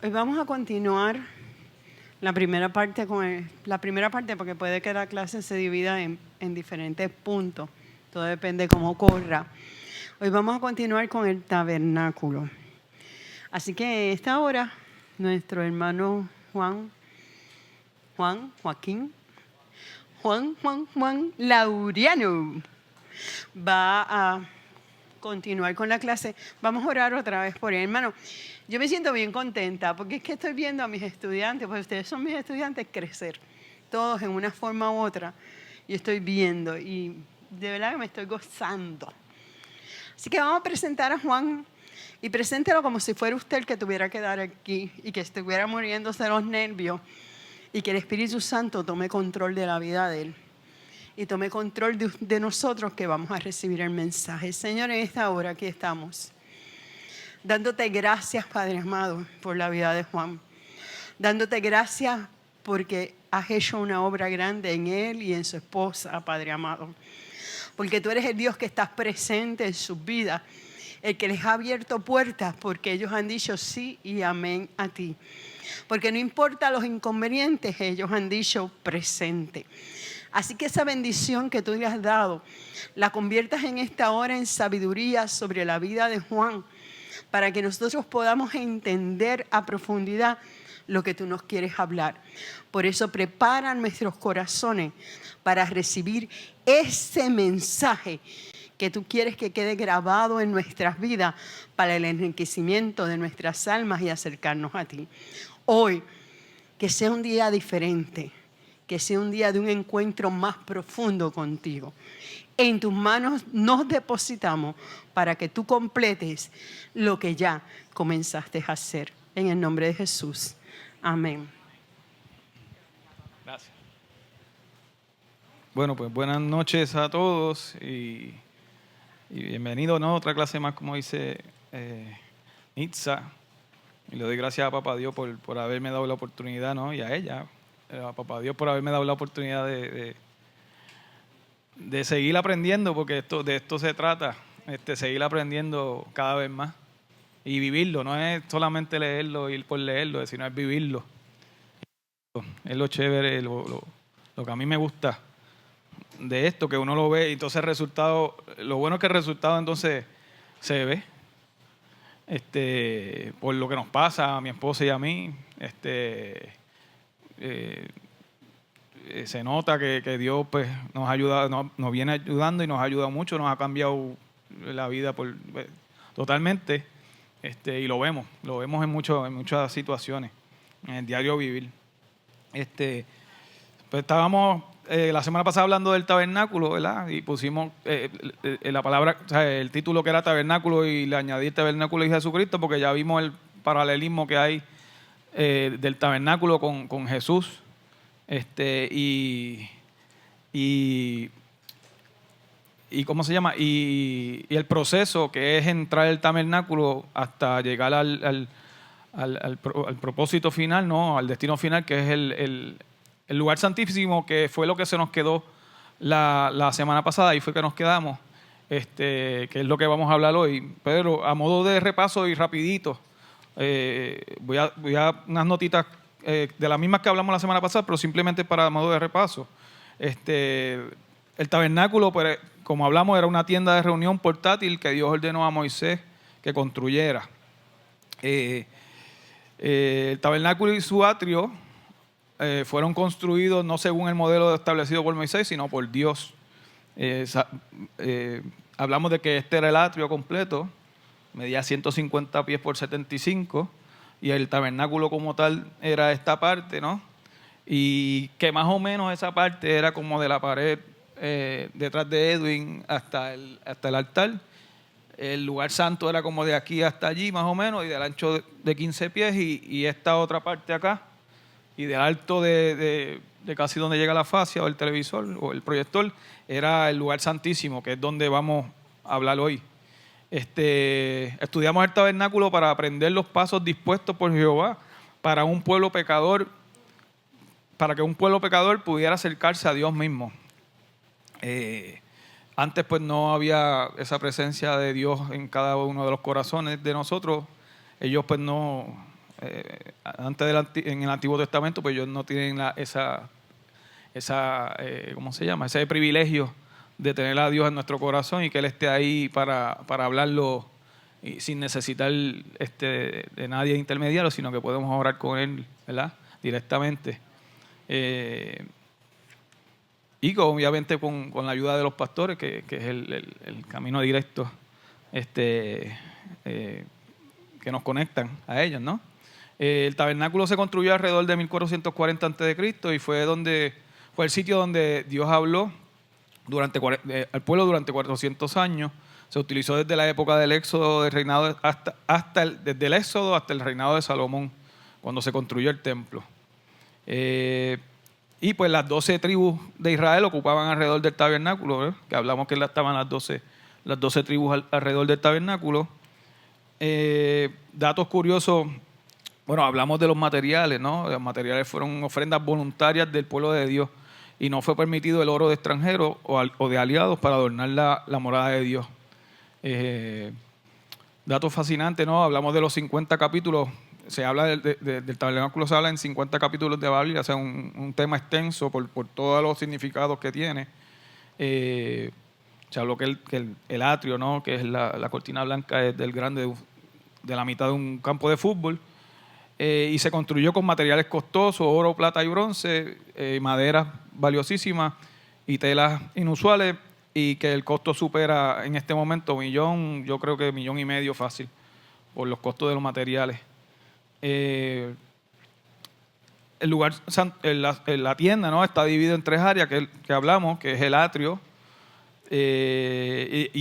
Hoy vamos a continuar la primera parte porque puede que la clase se divida en diferentes puntos. Todo depende de cómo corra. Hoy vamos a continuar con el tabernáculo. Así que en esta hora, nuestro hermano Juan Lauriano va a continuar con la clase. Vamos a orar otra vez por él. Hermano, yo me siento bien contenta porque es que estoy viendo a mis estudiantes, pues ustedes son mis estudiantes, crecer, todos en una forma u otra. Y estoy viendo y de verdad que me estoy gozando. Así que vamos a presentar a Juan y preséntelo como si fuera usted el que tuviera que dar aquí y que estuviera muriéndose de los nervios y que el Espíritu Santo tome control de la vida de él y tome control de nosotros que vamos a recibir el mensaje. Señor, en esta hora aquí estamos, dándote gracias, Padre amado, por la vida de Juan. Dándote gracias porque has hecho una obra grande en él y en su esposa, Padre amado. Porque tú eres el Dios que estás presente en sus vidas, el que les ha abierto puertas porque ellos han dicho sí y amén a ti. Porque no importa los inconvenientes, ellos han dicho presente. Así que esa bendición que tú le has dado, la conviertas en esta hora en sabiduría sobre la vida de Juan, para que nosotros podamos entender a profundidad lo que tú nos quieres hablar. Por eso prepara nuestros corazones para recibir ese mensaje que tú quieres que quede grabado en nuestras vidas para el enriquecimiento de nuestras almas y acercarnos a ti. Hoy, que sea un día diferente, que sea un día de un encuentro más profundo contigo. En tus manos nos depositamos para que tú completes lo que ya comenzaste a hacer. En el nombre de Jesús. Amén. Gracias. Bueno, pues buenas noches a todos y bienvenidos a otra clase más, como dice Nitza. Y le doy gracias a Papá Dios por haberme dado la oportunidad, ¿no? Y a ella, a Papá Dios por haberme dado la oportunidad de seguir aprendiendo, porque de esto se trata, seguir aprendiendo cada vez más y vivirlo. No es solamente leerlo, ir por leerlo, sino es vivirlo. Es lo chévere, lo que a mí me gusta de esto, que uno lo ve y entonces el resultado, lo bueno es que el resultado entonces se ve. Por lo que nos pasa a mi esposa y a mí, se nota que Dios pues nos ayuda, nos viene ayudando y nos ayuda mucho, nos ha cambiado la vida totalmente, y lo vemos en muchas situaciones, en el diario vivir. Pues estábamos la semana pasada hablando del tabernáculo, ¿verdad? Y pusimos la palabra, o sea, el título que era tabernáculo, y le añadí tabernáculo y Jesucristo, porque ya vimos el paralelismo que hay del tabernáculo con Jesús. Y ¿cómo se llama? Y el proceso que es entrar al tabernáculo hasta llegar al propósito final, ¿no? Al destino final, que es el lugar santísimo, que fue lo que se nos quedó la semana pasada, y fue que nos quedamos, que es lo que vamos a hablar hoy. Pero a modo de repaso y rapidito, voy a unas notitas de las mismas que hablamos la semana pasada, pero simplemente para modo de repaso. El tabernáculo, pues, como hablamos, era una tienda de reunión portátil que Dios ordenó a Moisés que construyera. El tabernáculo y su atrio fueron construidos no según el modelo establecido por Moisés, sino por Dios. Hablamos de que este era el atrio completo, medía 150 pies por 75, y el tabernáculo como tal era esta parte, ¿no? Y que más o menos esa parte era como de la pared detrás de Edwin hasta el altar. El lugar santo era como de aquí hasta allí, más o menos, y del ancho de 15 pies, y esta otra parte acá, y del alto de casi donde llega la fascia o el televisor o el proyector, era el lugar santísimo, que es donde vamos a hablar hoy. Estudiamos el tabernáculo para aprender los pasos dispuestos por Jehová para un pueblo pecador, para que un pueblo pecador pudiera acercarse a Dios mismo. Antes pues no había esa presencia de Dios en cada uno de los corazones de nosotros. Ellos pues no, antes en el Antiguo Testamento, pues ellos no tienen ¿cómo se llama? Ese privilegio de tener a Dios en nuestro corazón y que Él esté ahí para hablarlo y sin necesitar de nadie intermediario, sino que podemos orar con Él, ¿verdad? Directamente. Y obviamente con la ayuda de los pastores, que es el camino directo que nos conectan a ellos, ¿no? El tabernáculo se construyó alrededor de 1440 a.C. y fue el sitio donde Dios habló al pueblo durante 400 años. Se utilizó desde la época del Éxodo, del reinado desde el Éxodo hasta el reinado de Salomón, cuando se construyó el templo. Y pues las 12 tribus de Israel ocupaban alrededor del tabernáculo, ¿verdad? Que hablamos que estaban las 12 tribus alrededor del tabernáculo. Datos curiosos, bueno, hablamos de los materiales, ¿no? Los materiales fueron ofrendas voluntarias del pueblo de Dios y no fue permitido el oro de extranjeros o de aliados para adornar la morada de Dios. Datos fascinantes, ¿no? Hablamos de los 50 capítulos. Se habla del tabernáculo, se habla en 50 capítulos de la Biblia, o sea, un tema extenso por todos los significados que tiene. Se habló que el atrio, ¿no? Que es la cortina blanca es del grande de la mitad de un campo de fútbol, y se construyó con materiales costosos, oro, plata y bronce, maderas valiosísimas y telas inusuales, y que el costo supera en este momento yo creo que 1,5 millones fácil, por los costos de los materiales. El lugar, la tienda, ¿no? Está dividida en 3 áreas que hablamos, que es el atrio, en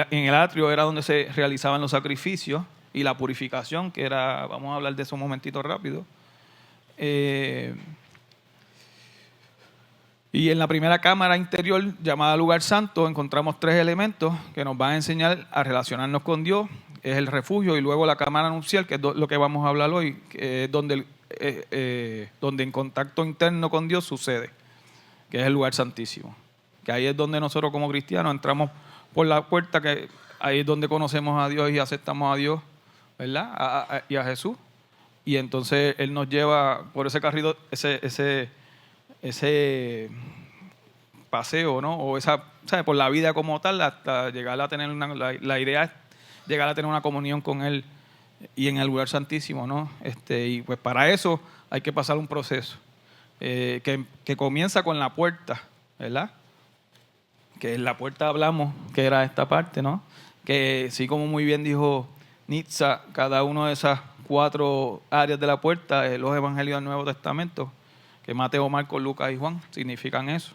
el atrio era donde se realizaban los sacrificios y la purificación, que era, vamos a hablar de eso un momentito rápido. Y en la primera cámara interior, llamada lugar santo, encontramos 3 elementos que nos van a enseñar a relacionarnos con Dios. Es el refugio y luego la cámara nupcial, que es lo que vamos a hablar hoy, que es donde en contacto interno con Dios sucede, que es el lugar santísimo. Que ahí es donde nosotros como cristianos entramos por la puerta, que ahí es donde conocemos a Dios y aceptamos a Dios, ¿verdad? Y a Jesús. Y entonces Él nos lleva por ese carrito, ese paseo, ¿no? O ¿sabes? Por la vida como tal, hasta llegar a tener la idea es llegar a tener una comunión con Él y en el lugar santísimo, ¿no? Y pues para eso hay que pasar un proceso que comienza con la puerta, ¿verdad? Que en la puerta hablamos, que era esta parte, ¿no? Que sí, como muy bien dijo Nitza, cada una de esas 4 áreas de la puerta, los evangelios del Nuevo Testamento, que Mateo, Marcos, Lucas y Juan significan eso.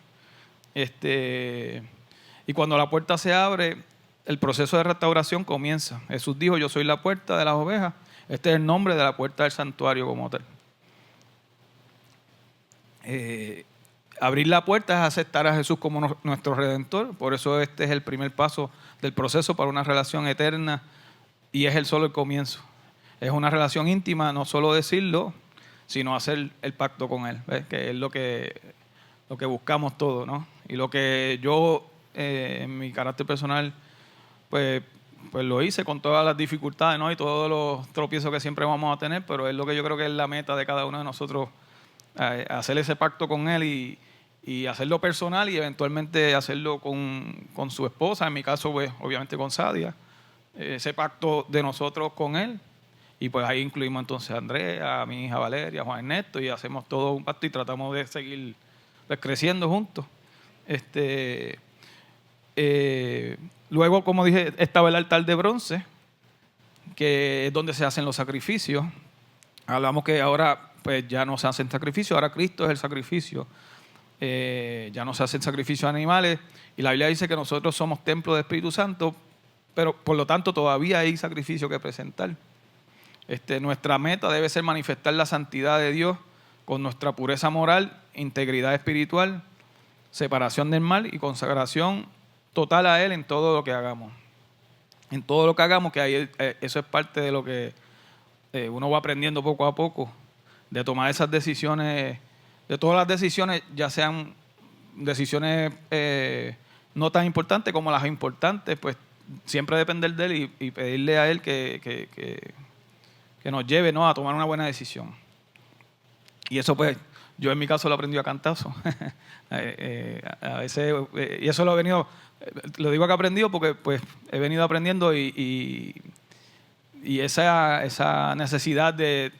Y cuando la puerta se abre, el proceso de restauración comienza. Jesús dijo: yo soy la puerta de las ovejas. Este es el nombre de la puerta del santuario como tal. Abrir la puerta es aceptar a Jesús como nuestro Redentor. Por eso este es el primer paso del proceso para una relación eterna, y es solo el comienzo. Es una relación íntima, no solo decirlo, sino hacer el pacto con Él, ¿ves? Que es lo que buscamos todos, ¿no? Y lo que yo, en mi carácter personal, pues lo hice con todas las dificultades, ¿no? Y todos los tropiezos que siempre vamos a tener, pero es lo que yo creo que es la meta de cada uno de nosotros, hacer ese pacto con Él y hacerlo personal, y eventualmente hacerlo con su esposa, en mi caso, pues obviamente con Sadia, ese pacto de nosotros con Él. Y pues ahí incluimos entonces a Andrea, a mi hija Valeria, a Juan Ernesto, y hacemos todo un pacto y tratamos de seguir pues creciendo juntos. Luego, como dije, estaba el altar de bronce, que es donde se hacen los sacrificios. Hablamos que ahora pues ya no se hacen sacrificios, ahora Cristo es el sacrificio. Ya no se hacen sacrificios animales, y la Biblia dice que nosotros somos templo del Espíritu Santo, pero por lo tanto todavía hay sacrificio que presentar. Nuestra meta debe ser manifestar la santidad de Dios con nuestra pureza moral, integridad espiritual, separación del mal y consagración total a Él en todo lo que hagamos. En todo lo que hagamos, que ahí, eso es parte de lo que uno va aprendiendo poco a poco, de tomar esas decisiones, de todas las decisiones, ya sean decisiones no tan importantes como las importantes, pues siempre depender de Él y pedirle a Él que que nos lleve, ¿no?, a tomar una buena decisión. Y eso pues, yo en mi caso lo aprendí a cantazo. A veces, y eso lo he venido, lo digo que he aprendido porque pues he venido aprendiendo y esa necesidad de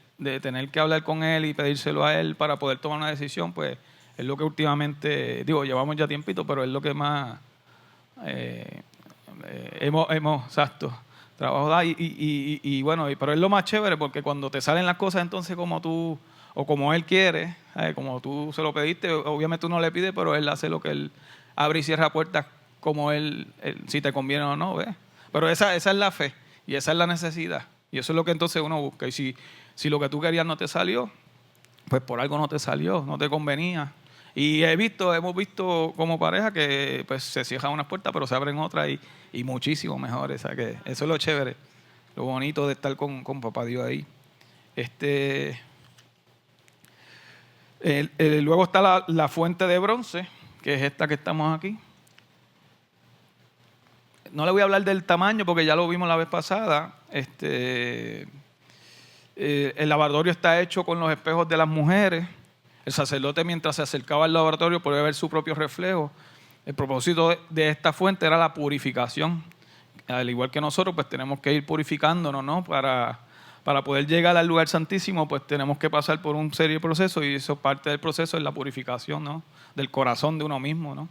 tener que hablar con él y pedírselo a él para poder tomar una decisión, pues es lo que últimamente, llevamos ya tiempito, pero es lo que más exacto, trabajo da y bueno, pero es lo más chévere porque cuando te salen las cosas entonces como tú o como él quiere, como tú se lo pediste, obviamente tú no le pides, pero él hace lo que él abre y cierra puertas como él si te conviene o no, ¿ves? Pero esa es la fe y esa es la necesidad y eso es lo que entonces uno busca. Y si lo que tú querías no te salió, pues por algo no te salió, no te convenía. Y hemos visto como pareja que pues se cierran unas puertas, pero se abren otras y muchísimo mejores. O sea, que eso es lo chévere, lo bonito de estar con Papá Dios ahí. Luego está la fuente de bronce, que es esta que estamos aquí. No le voy a hablar del tamaño porque ya lo vimos la vez pasada. El lavatorio está hecho con los espejos de las mujeres. El sacerdote, mientras se acercaba al lavatorio, podía ver su propio reflejo. El propósito de esta fuente era la purificación. Al igual que nosotros, pues tenemos que ir purificándonos, ¿no? Para poder llegar al lugar santísimo, pues tenemos que pasar por un serio proceso y eso parte del proceso es la purificación, ¿no?, del corazón de uno mismo, ¿no?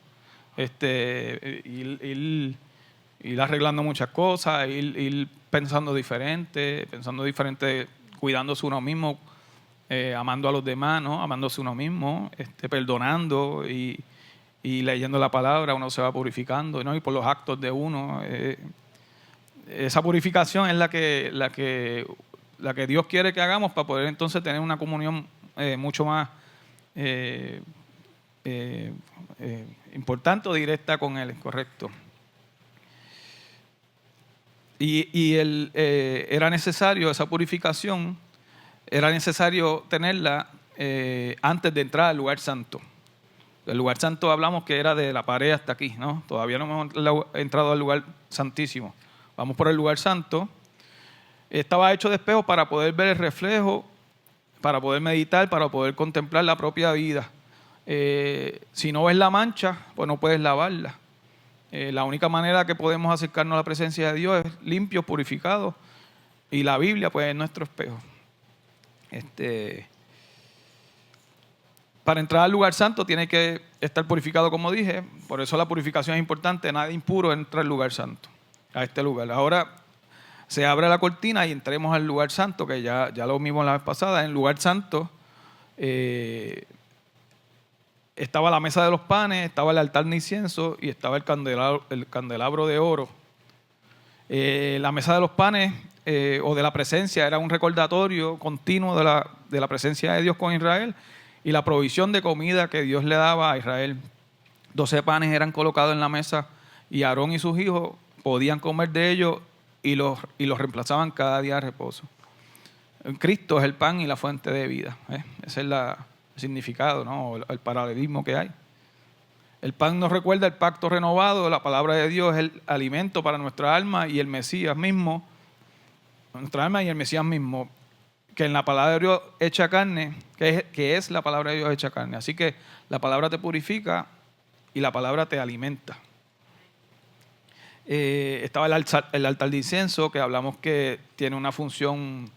Ir arreglando muchas cosas, ir pensando diferente, cuidándose uno mismo, amando a los demás, ¿no?, amándose uno mismo, perdonando y leyendo la palabra, uno se va purificando, ¿no?, y por los actos de uno. Esa purificación es la que Dios quiere que hagamos para poder entonces tener una comunión mucho más importante o directa con Él, correcto. Era necesario esa purificación, era necesario tenerla antes de entrar al lugar santo. El lugar santo hablamos que era de la pared hasta aquí, ¿no? Todavía no hemos entrado al lugar santísimo. Vamos por el lugar santo. Estaba hecho de espejos para poder ver el reflejo, para poder meditar, para poder contemplar la propia vida. Si no ves la mancha, pues no puedes lavarla. La única manera que podemos acercarnos a la presencia de Dios es limpios, purificados. Y la Biblia, pues, es nuestro espejo. Para entrar al lugar santo tiene que estar purificado, como dije. Por eso la purificación es importante. Nada impuro entra al lugar santo, a este lugar. Ahora se abre la cortina y entremos al lugar santo, que ya lo vimos la vez pasada. En el lugar santo estaba la mesa de los panes, estaba el altar de incienso y estaba el candelabro de oro. La mesa de los panes o de la presencia era un recordatorio continuo de la presencia de Dios con Israel y la provisión de comida que Dios le daba a Israel. 12 panes eran colocados en la mesa y Aarón y sus hijos podían comer de ellos y los reemplazaban cada día de reposo. Cristo es el pan y la fuente de vida. Ese es el significado, ¿no?, el paralelismo que hay. El pan nos recuerda el pacto renovado, la palabra de Dios es el alimento para nuestra alma y el Mesías mismo, nuestra alma y el Mesías mismo, que en la palabra de Dios hecha carne, que es la palabra de Dios hecha carne. Así que la palabra te purifica y la palabra te alimenta. Estaba el altar de incienso, que hablamos que tiene una función,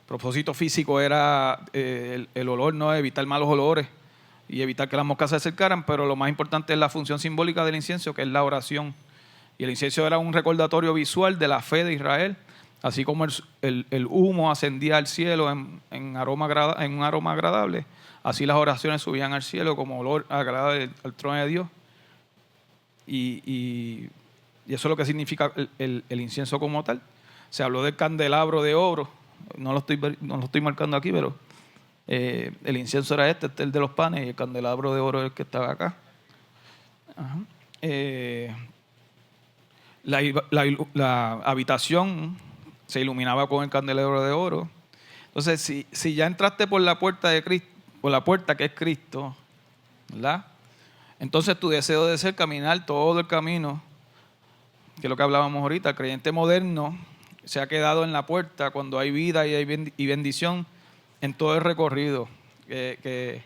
propósito físico era el olor, ¿no?, evitar malos olores y evitar que las moscas se acercaran, pero lo más importante es la función simbólica del incienso, que es la oración. Y el incienso era un recordatorio visual de la fe de Israel, así como el humo ascendía al cielo en un aroma agradable, así las oraciones subían al cielo como olor agradable al trono de Dios. Y eso es lo que significa el incienso como tal. Se habló del candelabro de oro, no lo estoy marcando aquí, pero el incienso era este es el de los panes, y el candelabro de oro es el que estaba acá. Ajá. La habitación se iluminaba con el candelabro de oro. Entonces, si ya entraste por la puerta de Cristo, por la puerta que es Cristo, ¿verdad?, entonces tu deseo debe ser caminar todo el camino, que es lo que hablábamos ahorita. El creyente moderno se ha quedado en la puerta cuando hay vida y hay bendición en todo el recorrido. Que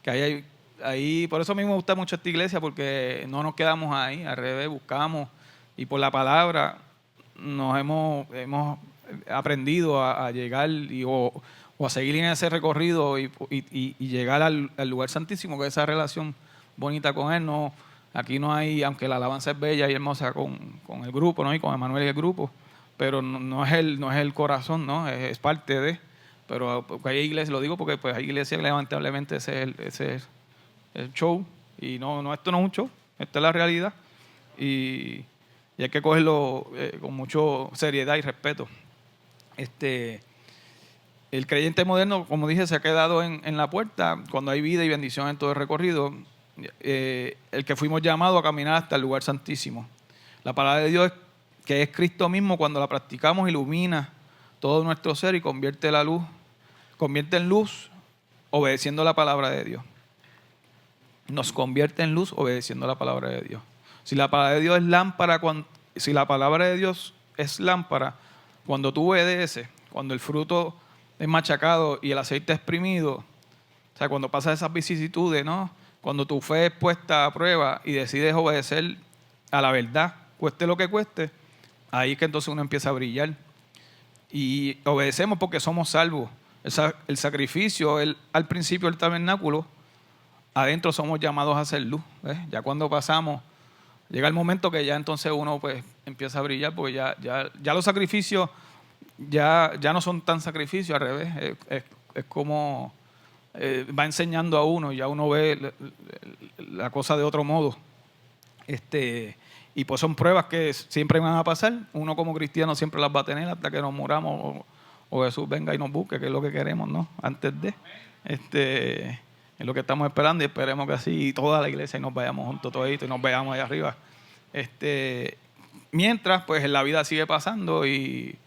hay ahí. Por eso a mí me gusta mucho esta iglesia, porque no nos quedamos ahí, al revés, buscamos, y por la palabra nos hemos aprendido a llegar o a seguir en ese recorrido y llegar al lugar santísimo, que es esa relación bonita con Él. No, aquí no hay, aunque la alabanza es bella y hermosa con el grupo, ¿no? Y con Emanuel y el grupo, pero no es el corazón, ¿no? Es parte de. Pero hay iglesias, lo digo porque pues hay iglesias que lamentablemente ese es el show, y no, esto no es un show, esta es la realidad, y hay que cogerlo con mucha seriedad y respeto. El creyente moderno, como dije, se ha quedado en la puerta cuando hay vida y bendición en todo el recorrido. El que fuimos llamados a caminar hasta el lugar santísimo. La palabra de Dios, que es Cristo mismo, cuando la practicamos, ilumina todo nuestro ser y convierte en luz obedeciendo la palabra de Dios. Nos convierte en luz obedeciendo la palabra de Dios. Si la palabra de Dios es lámpara, cuando tú obedeces, cuando el fruto es machacado y el aceite exprimido, o sea, cuando pasas esas vicisitudes, ¿no? Cuando tu fe es puesta a prueba y decides obedecer a la verdad, cueste lo que cueste, ahí es que entonces uno empieza a brillar. Y obedecemos porque somos salvos. El sacrificio, al principio del tabernáculo, adentro somos llamados a hacer luz. ¿Ves? Ya cuando pasamos, llega el momento que ya entonces uno pues empieza a brillar, porque ya los sacrificios ya no son tan sacrificios, al revés. Es como va enseñando a uno, ya uno ve la cosa de otro modo. Y pues son pruebas que siempre van a pasar. Uno como cristiano siempre las va a tener hasta que nos muramos o Jesús venga y nos busque, que es lo que queremos, ¿no? Antes de. Es lo que estamos esperando, y esperemos que así toda la iglesia y nos vayamos juntos toditos y nos veamos allá arriba. Mientras, pues la vida sigue pasando y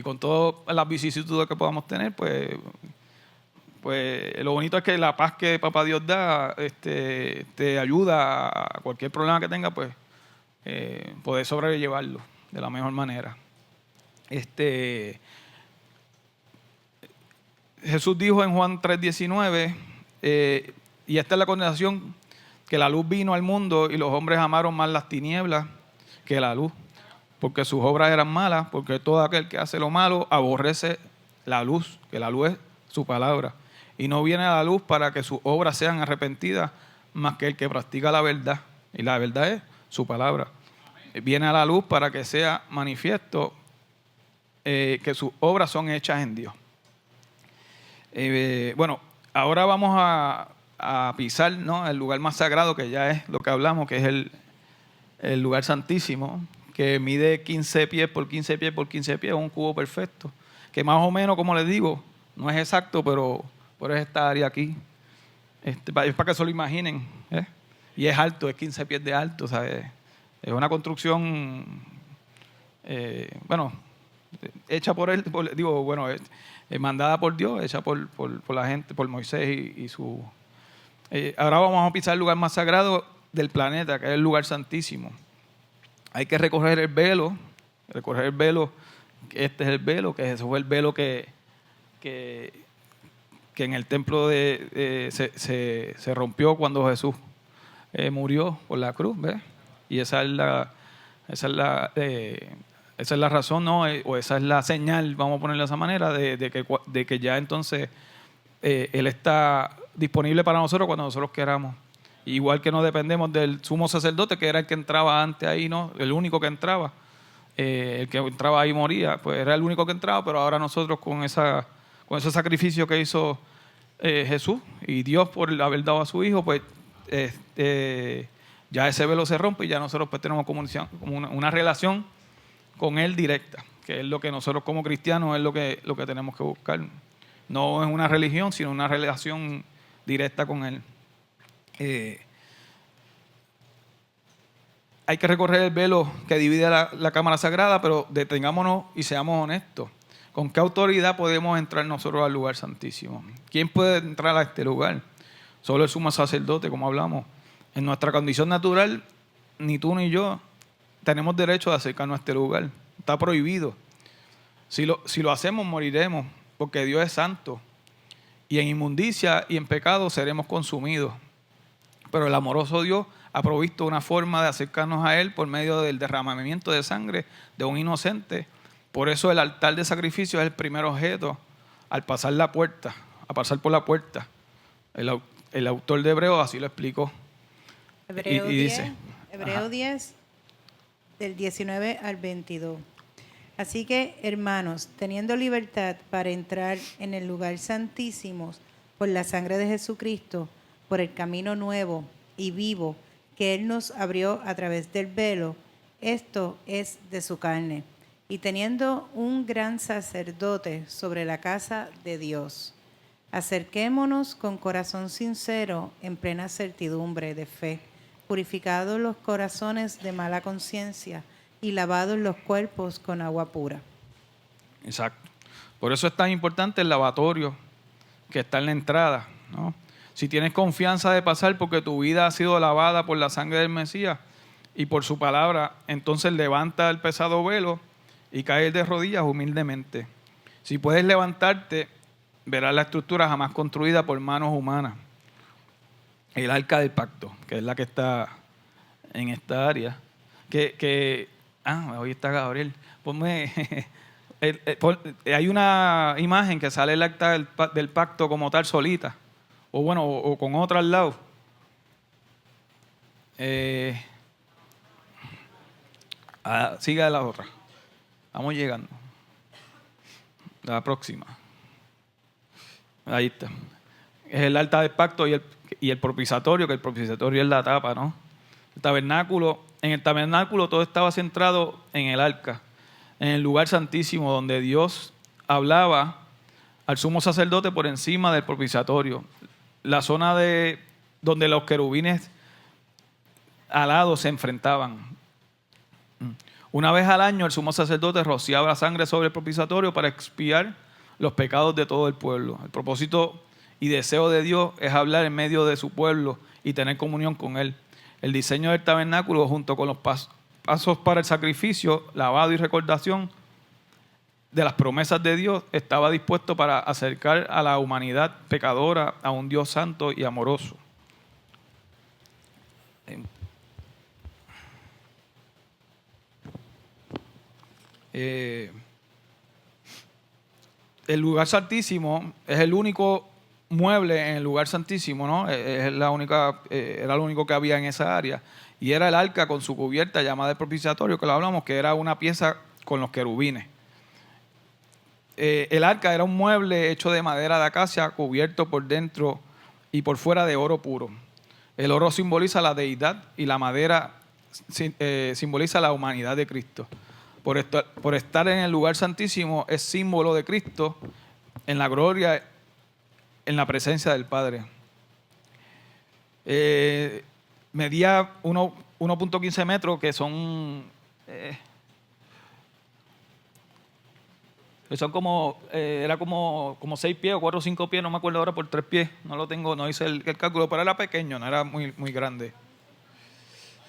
con todas las vicisitudes que podamos tener, pues lo bonito es que la paz que Papá Dios da te ayuda a cualquier problema que tengas, pues poder sobrellevarlo de la mejor manera. Jesús dijo en Juan 3:19, y esta es la condenación, que la luz vino al mundo y los hombres amaron más las tinieblas que la luz, porque sus obras eran malas, porque todo aquel que hace lo malo aborrece la luz, que la luz es su palabra, y no viene a la luz para que sus obras sean arrepentidas, más que el que practica la verdad, y la verdad es su palabra. Viene a la luz para que sea manifiesto que sus obras son hechas en Dios. Bueno, ahora vamos a pisar, ¿no?, el lugar más sagrado, que ya es lo que hablamos, que es el lugar santísimo, que mide 15 pies por 15 pies por 15 pies, un cubo perfecto, que más o menos, como les digo, no es exacto, pero por esta área aquí, es para que se lo imaginen, ¿eh? Y es alto, es 15 pies de alto, ¿sabes? Es una construcción, hecha por él, mandada por Dios, hecha por la gente, por Moisés y su... ahora vamos a pisar el lugar más sagrado del planeta, que es el lugar santísimo. Hay que recorrer el velo, este es el velo, que ese fue el velo que en el templo se rompió cuando Jesús murió por la cruz, ¿ves? Y esa es la razón, ¿no? O esa es la señal, vamos a ponerlo de esa manera, de que ya entonces Él está disponible para nosotros cuando nosotros queramos. Igual que no dependemos del sumo sacerdote, que era el que entraba antes ahí, ¿no? El único que entraba. El que entraba ahí moría, pues era el único que entraba, pero ahora nosotros con ese sacrificio que hizo Jesús y Dios por haber dado a su Hijo, pues ya ese velo se rompe y ya nosotros pues tenemos comunicación, como una relación con Él directa, que es lo que nosotros como cristianos es lo que tenemos que buscar. No es una religión, sino una relación directa con Él. Hay que recorrer el velo que divide la cámara sagrada, pero detengámonos y seamos honestos. ¿Con qué autoridad podemos entrar nosotros al lugar santísimo? ¿Quién puede entrar a este lugar? Solo el sumo sacerdote, como hablamos. En nuestra condición natural, ni tú ni yo tenemos derecho de acercarnos a este lugar. Está prohibido. Si lo hacemos, moriremos, porque Dios es santo. Y en inmundicia y en pecado seremos consumidos. Pero el amoroso Dios ha provisto una forma de acercarnos a Él por medio del derramamiento de sangre de un inocente. Por eso el altar de sacrificio es el primer objeto al pasar por la puerta. El autor de Hebreos así lo explicó. Hebreo Y 10, dice, Hebreo 10, del 19 al 22. Así que, hermanos, teniendo libertad para entrar en el lugar santísimo por la sangre de Jesucristo, por el camino nuevo y vivo que Él nos abrió a través del velo, esto es de su carne, y teniendo un gran sacerdote sobre la casa de Dios, acerquémonos con corazón sincero en plena certidumbre de fe, purificados los corazones de mala conciencia y lavados los cuerpos con agua pura. Exacto. Por eso es tan importante el lavatorio que está en la entrada, ¿no? Si tienes confianza de pasar porque tu vida ha sido lavada por la sangre del Mesías y por su palabra, entonces levanta el pesado velo y cae de rodillas humildemente. Si puedes levantarte, verás la estructura jamás construida por manos humanas. El arca del pacto, que es la que está en esta área. Hoy está Gabriel. Ponme, hay una imagen que sale el acta del pacto como tal solita, o con otra al lado. Siga la otra. Vamos llegando. La próxima. Ahí está. Es el altar del pacto y el propiciatorio, que el propiciatorio es la tapa, ¿no? En el tabernáculo todo estaba centrado en el arca, en el lugar santísimo donde Dios hablaba al sumo sacerdote por encima del propiciatorio, la zona donde los querubines alados se enfrentaban. Una vez al año el sumo sacerdote rociaba la sangre sobre el propiciatorio para expiar los pecados de todo el pueblo. El propósito y deseo de Dios es hablar en medio de su pueblo y tener comunión con Él. El diseño del tabernáculo junto con los pasos para el sacrificio, lavado y recordación de las promesas de Dios estaba dispuesto para acercar a la humanidad pecadora a un Dios santo y amoroso. El lugar santísimo es el único mueble en el lugar santísimo, ¿no? Era lo único que había en esa área. Y era el arca con su cubierta llamada el propiciatorio, que lo hablamos, que era una pieza con los querubines. El arca era un mueble hecho de madera de acacia, cubierto por dentro y por fuera de oro puro. El oro simboliza la deidad y la madera simboliza la humanidad de Cristo. Por estar en el lugar santísimo es símbolo de Cristo en la gloria, en la presencia del Padre. Medía 1.15 metros, que son era como 6 pies o 4 o 5 pies, no me acuerdo ahora, por 3 pies. No lo tengo, no hice el cálculo, pero era pequeño, no era muy, muy grande.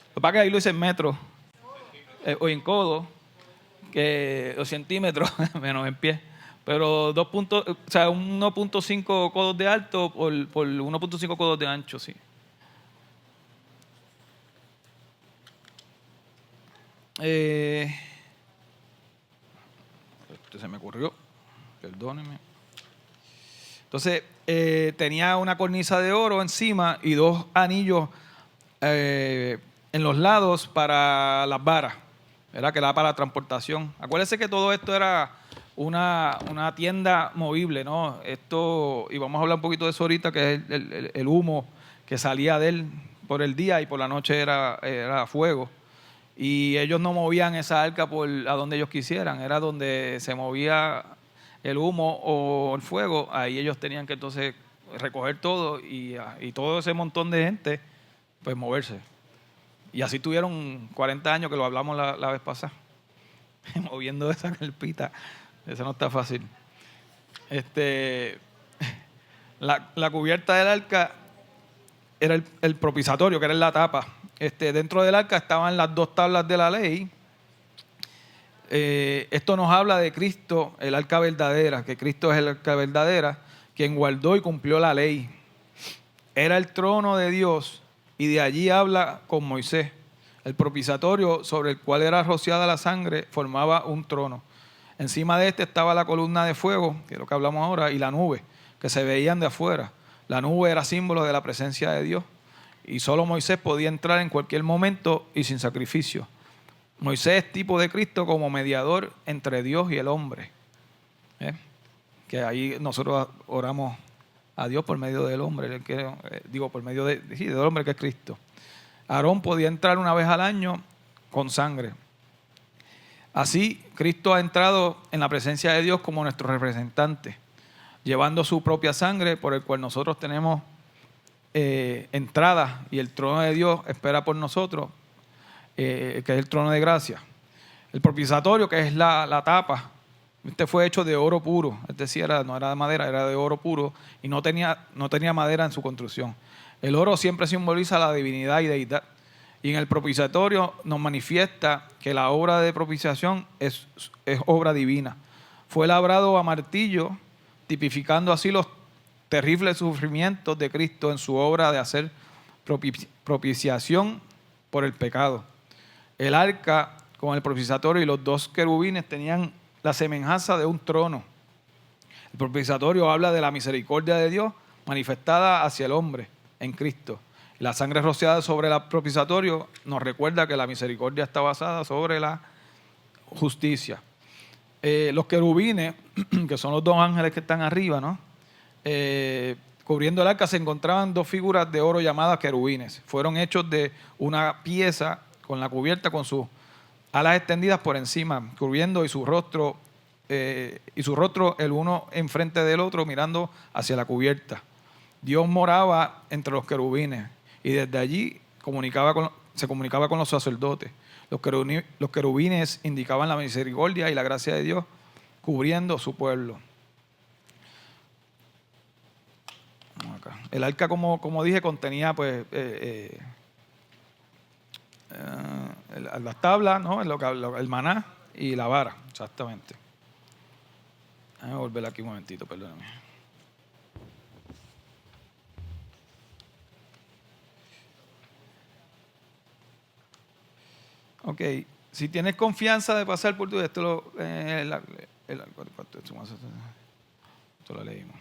Lo que pasa es que ahí lo hice en metros o en codo, o centímetros, menos en pies. Pero 1.5 codos de alto por 1.5 codos de ancho, sí. Se me ocurrió, perdónenme. Entonces, tenía una cornisa de oro encima y 2 anillos en los lados para las varas, ¿verdad? Que era para la transportación. Acuérdense que todo esto era una tienda movible, ¿no? Y vamos a hablar un poquito de eso ahorita, que es el humo que salía de él por el día y por la noche era fuego. Y ellos no movían esa arca a donde ellos quisieran, era donde se movía el humo o el fuego, ahí ellos tenían que entonces recoger todo y todo ese montón de gente, pues moverse. Y así tuvieron 40 años, que lo hablamos la vez pasada, moviendo esa carpita. Eso no está fácil. La cubierta del arca era el propiciatorio, que era la tapa. Dentro del arca estaban las 2 tablas de la ley, Esto nos habla de Cristo, el arca verdadera, que Cristo es el arca verdadera, quien guardó y cumplió la ley. Era el trono de Dios y de allí habla con Moisés. El propiciatorio sobre el cual era rociada la sangre formaba un trono. Encima de este estaba la columna de fuego, que es lo que hablamos ahora, y la nube, que se veían de afuera. La nube era símbolo de la presencia de Dios y solo Moisés podía entrar en cualquier momento y sin sacrificio. Moisés es tipo de Cristo como mediador entre Dios y el hombre. Que ahí nosotros oramos a Dios por medio del hombre, por medio del hombre que es Cristo. Aarón podía entrar una vez al año con sangre. Así, Cristo ha entrado en la presencia de Dios como nuestro representante, llevando su propia sangre por el cual nosotros tenemos entrada y el trono de Dios espera por nosotros, que es el trono de gracia. El propiciatorio, que es la tapa, este fue hecho de oro puro, es decir, no era de madera, era de oro puro y no tenía madera en su construcción. El oro siempre simboliza la divinidad y deidad. Y en el propiciatorio nos manifiesta que la obra de propiciación es obra divina. Fue labrado a martillo, tipificando así los terribles sufrimientos de Cristo en su obra de hacer propiciación por el pecado. El arca con el propiciatorio y los dos querubines tenían la semejanza de un trono. El propiciatorio habla de la misericordia de Dios manifestada hacia el hombre en Cristo. La sangre rociada sobre el propiciatorio nos recuerda que la misericordia está basada sobre la justicia. Los querubines, que son los dos ángeles que están arriba, ¿no? Cubriendo el arca se encontraban dos figuras de oro llamadas querubines. Fueron hechos de una pieza con la cubierta con sus alas extendidas por encima, cubriendo y su rostro el uno enfrente del otro mirando hacia la cubierta. Dios moraba entre los querubines y desde allí se comunicaba con los sacerdotes. Los querubines indicaban la misericordia y la gracia de Dios cubriendo su pueblo. Acá. El arca, como dije, contenía pues las tablas, ¿no? El maná y la vara, exactamente. Déjame volver aquí un momentito, perdóname. Ok, si tienes confianza de pasar por tu esto lo leímos.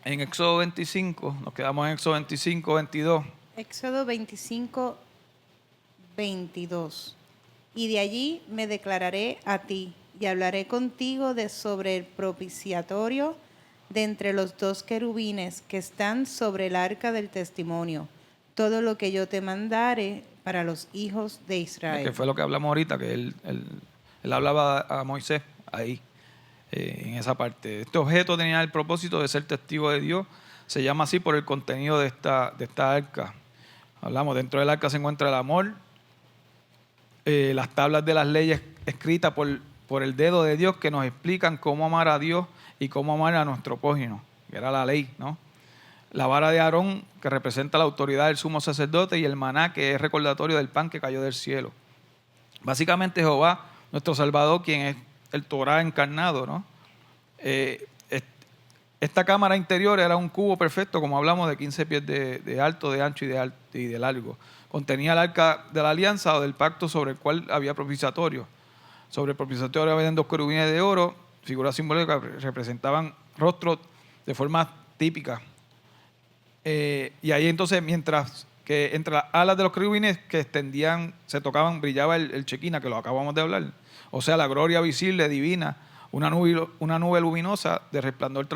En Éxodo 25, nos quedamos en Éxodo 25, 22. Éxodo 25, 22. Y de allí me declararé a ti y hablaré contigo sobre el propiciatorio de entre los dos querubines que están sobre el arca del testimonio, todo lo que yo te mandare para los hijos de Israel. Que fue lo que hablamos ahorita, que él hablaba a Moisés ahí, en esa parte. Este objeto tenía el propósito de ser testigo de Dios. Se llama así por el contenido de esta arca. Hablamos, dentro del arca se encuentra el amor, las tablas de las leyes escritas por el dedo de Dios que nos explican cómo amar a Dios y cómo amar a nuestro prójimo, que era la ley, ¿no? La vara de Aarón, que representa la autoridad del sumo sacerdote, y el maná, que es recordatorio del pan que cayó del cielo. Básicamente Jehová, nuestro Salvador, quien es el Torah encarnado, ¿no? Esta cámara interior era un cubo perfecto, como hablamos, de 15 pies de alto, de ancho y de largo. Contenía el arca de la alianza o del pacto sobre el cual había propiciatorio. Sobre el propiciatorio había dos querubines de oro, figuras simbólicas que representaban rostros de forma típica. Y ahí entonces, mientras que entre las alas de los querubines que extendían, se tocaban, brillaba el chequina, que lo acabamos de hablar. O sea, la gloria visible, divina, una nube luminosa de resplandor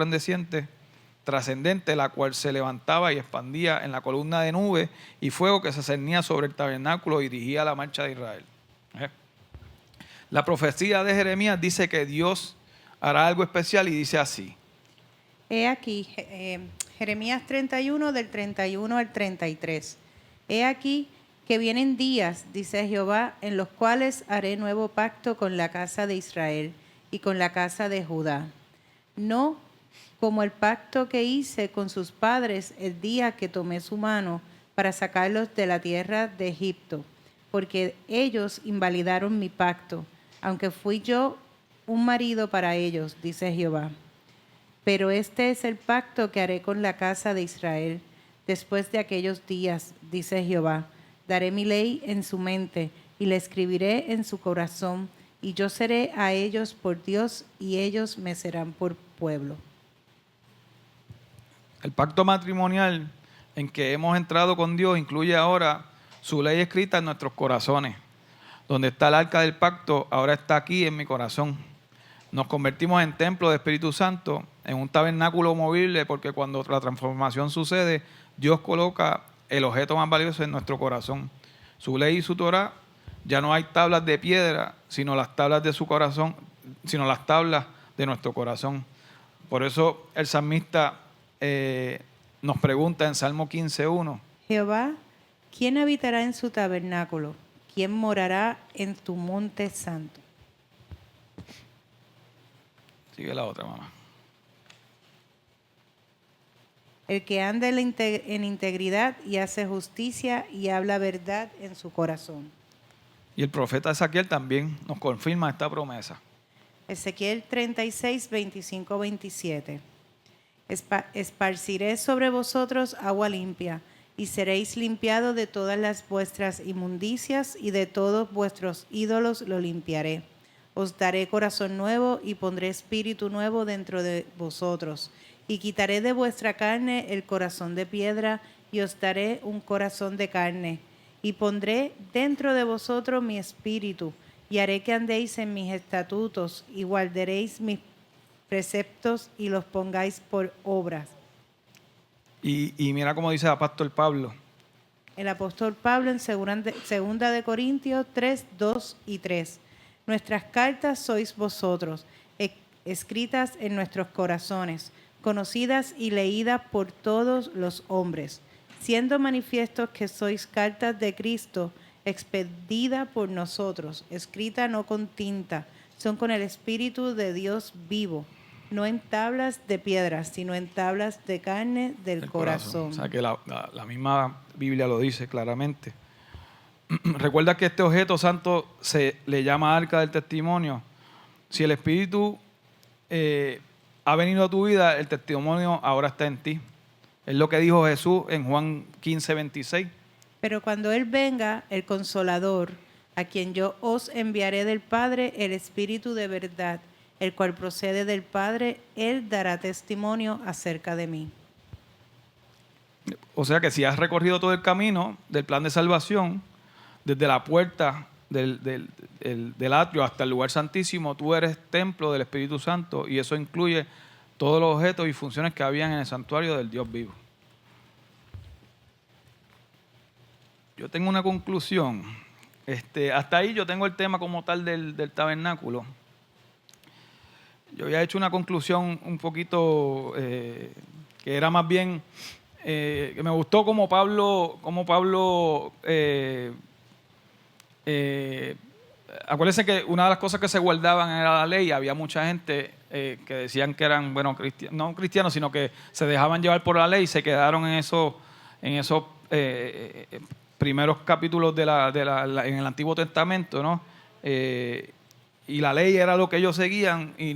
trascendente, la cual se levantaba y expandía en la columna de nube y fuego que se cernía sobre el tabernáculo y dirigía la marcha de Israel. La profecía de Jeremías dice que Dios hará algo especial y dice así. He aquí, Jeremías 31, del 31 al 33. He aquí que vienen días, dice Jehová, en los cuales haré nuevo pacto con la casa de Israel y con la casa de Judá. No como el pacto que hice con sus padres el día que tomé su mano para sacarlos de la tierra de Egipto, porque ellos invalidaron mi pacto, aunque fui yo un marido para ellos, dice Jehová. Pero este es el pacto que haré con la casa de Israel después de aquellos días, dice Jehová. Daré mi ley en su mente y la escribiré en su corazón, y yo seré a ellos por Dios y ellos me serán por pueblo. El pacto matrimonial en que hemos entrado con Dios incluye ahora su ley escrita en nuestros corazones. Donde está el arca del pacto, ahora está aquí en mi corazón. Nos convertimos en templo del Espíritu Santo, en un tabernáculo movible, porque cuando la transformación sucede, Dios coloca el objeto más valioso en nuestro corazón. Su ley y su Torah, ya no hay tablas de piedra, sino las tablas de su corazón, sino las tablas de nuestro corazón. Por eso el salmista nos pregunta en Salmo 15:1. Jehová, ¿quién habitará en su tabernáculo? ¿Quién morará en tu monte santo? Sigue la otra, mamá. El que anda en integridad y hace justicia y habla verdad en su corazón. Y el profeta Ezequiel también nos confirma esta promesa. Ezequiel 36, 25, 27. Esparciré sobre vosotros agua limpia, y seréis limpiados de todas las vuestras inmundicias, y de todos vuestros ídolos lo limpiaré. Os daré corazón nuevo, y pondré espíritu nuevo dentro de vosotros. Y quitaré de vuestra carne el corazón de piedra, y os daré un corazón de carne. Y pondré dentro de vosotros mi espíritu, y haré que andéis en mis estatutos, y guardaréis mis preceptos y los pongáis por obras. Y mira cómo dice el apóstol Pablo. El apóstol Pablo en segunda de Corintios 3, 2 y 3. Nuestras cartas sois vosotros, escritas en nuestros corazones, conocidas y leídas por todos los hombres, siendo manifiestos que sois cartas de Cristo, expedida por nosotros, escrita no con tinta, son con el Espíritu de Dios vivo, no en tablas de piedra, sino en tablas de carne del corazón. O sea que la misma Biblia lo dice claramente. Recuerda que este objeto santo se le llama arca del testimonio. Si el Espíritu ha venido a tu vida, el testimonio ahora está en ti. Es lo que dijo Jesús en Juan 15, 26. Pero cuando Él venga, el Consolador, a quien yo os enviaré del Padre, el Espíritu de verdad, el cual procede del Padre, Él dará testimonio acerca de mí. O sea que si has recorrido todo el camino del plan de salvación, desde la puerta del atrio hasta el lugar santísimo, tú eres templo del Espíritu Santo, y eso incluye todos los objetos y funciones que habían en el santuario del Dios vivo. Yo tengo una conclusión. Hasta ahí yo tengo el tema como tal del tabernáculo. Yo había hecho una conclusión un poquito que era más bien que me gustó como Pablo acuérdense que una de las cosas que se guardaban era la ley. Había mucha gente que decían que eran, bueno, no cristianos, sino que se dejaban llevar por la ley y se quedaron en esos primeros capítulos en el Antiguo Testamento, ¿no? Y la ley era lo que ellos seguían y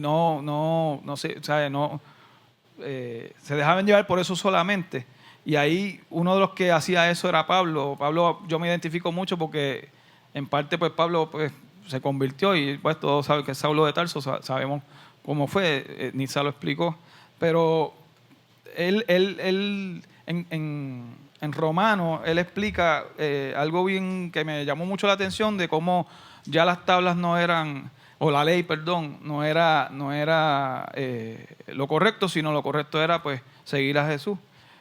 se dejaban llevar por eso solamente. Y ahí uno de los que hacía eso era Pablo. Pablo, yo me identifico mucho porque en parte pues Pablo pues se convirtió y pues todos saben que es Saulo de Tarso, sabemos cómo fue, Nitza lo explicó. Pero él en Romanos, él explica algo bien que me llamó mucho la atención de cómo ya las tablas no eran, o la ley, perdón, no era lo correcto, sino lo correcto era pues seguir a Jesús.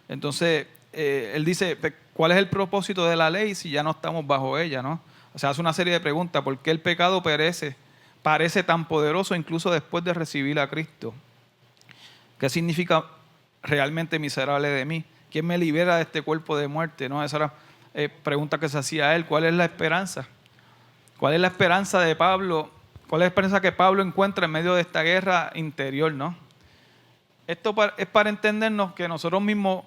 Entonces, él dice, ¿cuál es el propósito de la ley si ya no estamos bajo ella, no? O sea, hace una serie de preguntas. ¿Por qué el pecado parece tan poderoso incluso después de recibir a Cristo? ¿Qué significa realmente miserable de mí? ¿Quién me libera de este cuerpo de muerte? ¿No? Esa era pregunta que se hacía a él. ¿Cuál es la esperanza? ¿Cuál es la esperanza de Pablo? ¿Cuál es la esperanza que Pablo encuentra en medio de esta guerra interior, no? Esto es para entendernos que nosotros mismos,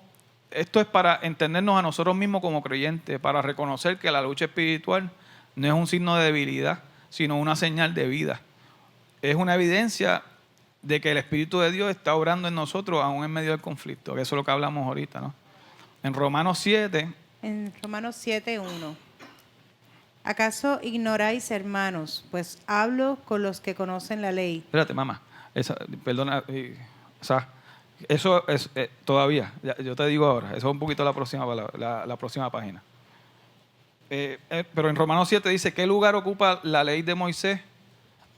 esto es para entendernos a nosotros mismos como creyentes, para reconocer que la lucha espiritual no es un signo de debilidad, sino una señal de vida. Es una evidencia de que el Espíritu de Dios está obrando en nosotros aún en medio del conflicto, que eso es lo que hablamos ahorita, ¿no? En Romanos 7. En Romanos 7:1. ¿Acaso ignoráis, hermanos? Pues hablo con los que conocen la ley. Espérate, mamá. Perdona. O sea, eso es todavía. Yo te digo ahora. Eso es un poquito la próxima palabra, la próxima página. Pero en Romanos 7 dice, ¿qué lugar ocupa la ley de Moisés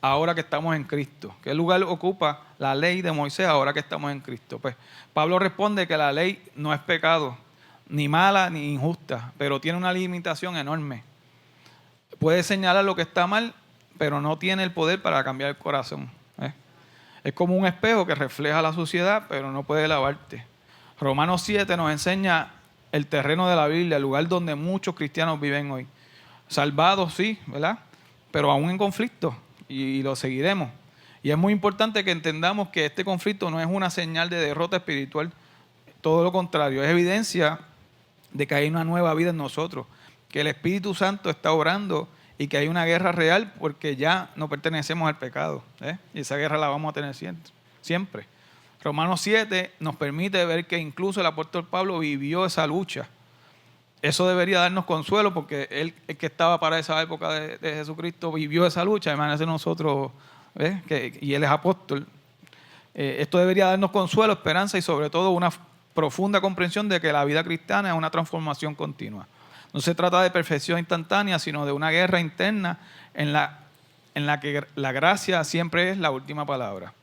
ahora que estamos en Cristo? ¿Qué lugar ocupa la ley de Moisés ahora que estamos en Cristo? Pues Pablo responde que la ley no es pecado, ni mala ni injusta, pero tiene una limitación enorme. Puede señalar lo que está mal, pero no tiene el poder para cambiar el corazón. Es como un espejo que refleja la suciedad, pero no puede lavarte. Romanos 7 nos enseña el terreno de la Biblia, el lugar donde muchos cristianos viven hoy. Salvados, sí, ¿verdad? Pero aún en conflicto, y lo seguiremos. Y es muy importante que entendamos que este conflicto no es una señal de derrota espiritual, todo lo contrario, es evidencia de que hay una nueva vida en nosotros, que el Espíritu Santo está obrando y que hay una guerra real porque ya no pertenecemos al pecado. Y esa guerra la vamos a tener siempre. Romanos 7 nos permite ver que incluso el apóstol Pablo vivió esa lucha. Eso debería darnos consuelo porque él, el que estaba para esa época de Jesucristo, vivió esa lucha. Imagínense nosotros, y él es apóstol. Esto debería darnos consuelo, esperanza y sobre todo una profunda comprensión de que la vida cristiana es una transformación continua. No se trata de perfección instantánea, sino de una guerra interna en la que la gracia siempre es la última palabra.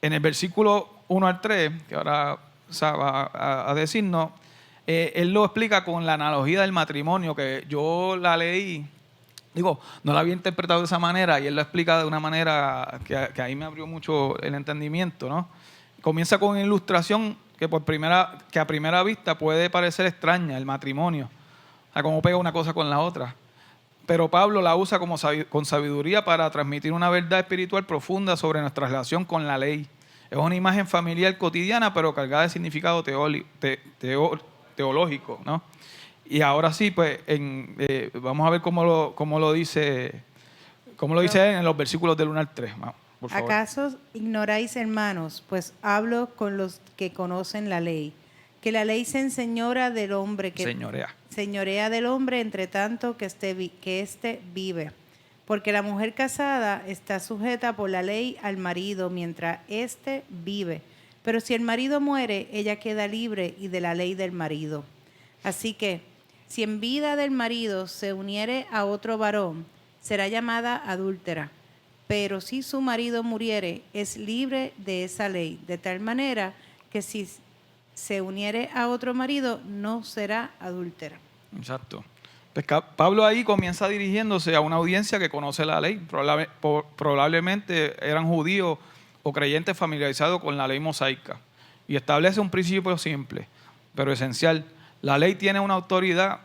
En el versículo 1 al 3, que ahora va a decirnos, él lo explica con la analogía del matrimonio, que yo la leí, no la había interpretado de esa manera, y él lo explica de una manera que ahí me abrió mucho el entendimiento, ¿no? Comienza con una ilustración que a primera vista puede parecer extraña, el matrimonio, o sea, cómo pega una cosa con la otra. Pero Pablo la usa con sabiduría para transmitir una verdad espiritual profunda sobre nuestra relación con la ley. Es una imagen familiar cotidiana, pero cargada de significado teológico, ¿no? Y ahora sí, pues, vamos a ver cómo lo dice en los versículos del 1 al 3. Por favor. ¿Acaso ignoráis, hermanos? Pues hablo con los que conocen la ley, que la ley se enseñora del hombre, señorea del hombre, entre tanto que éste vive. Porque la mujer casada está sujeta por la ley al marido mientras éste vive. Pero si el marido muere, ella queda libre y de la ley del marido. Así que, si en vida del marido se uniere a otro varón, será llamada adúltera. Pero si su marido muriere, es libre de esa ley, de tal manera que si se uniere a otro marido, no será adúltera. Exacto. Pues Pablo ahí comienza dirigiéndose a una audiencia que conoce la ley. Probablemente eran judíos o creyentes familiarizados con la ley mosaica. Y establece un principio simple, pero esencial. La ley tiene autoridad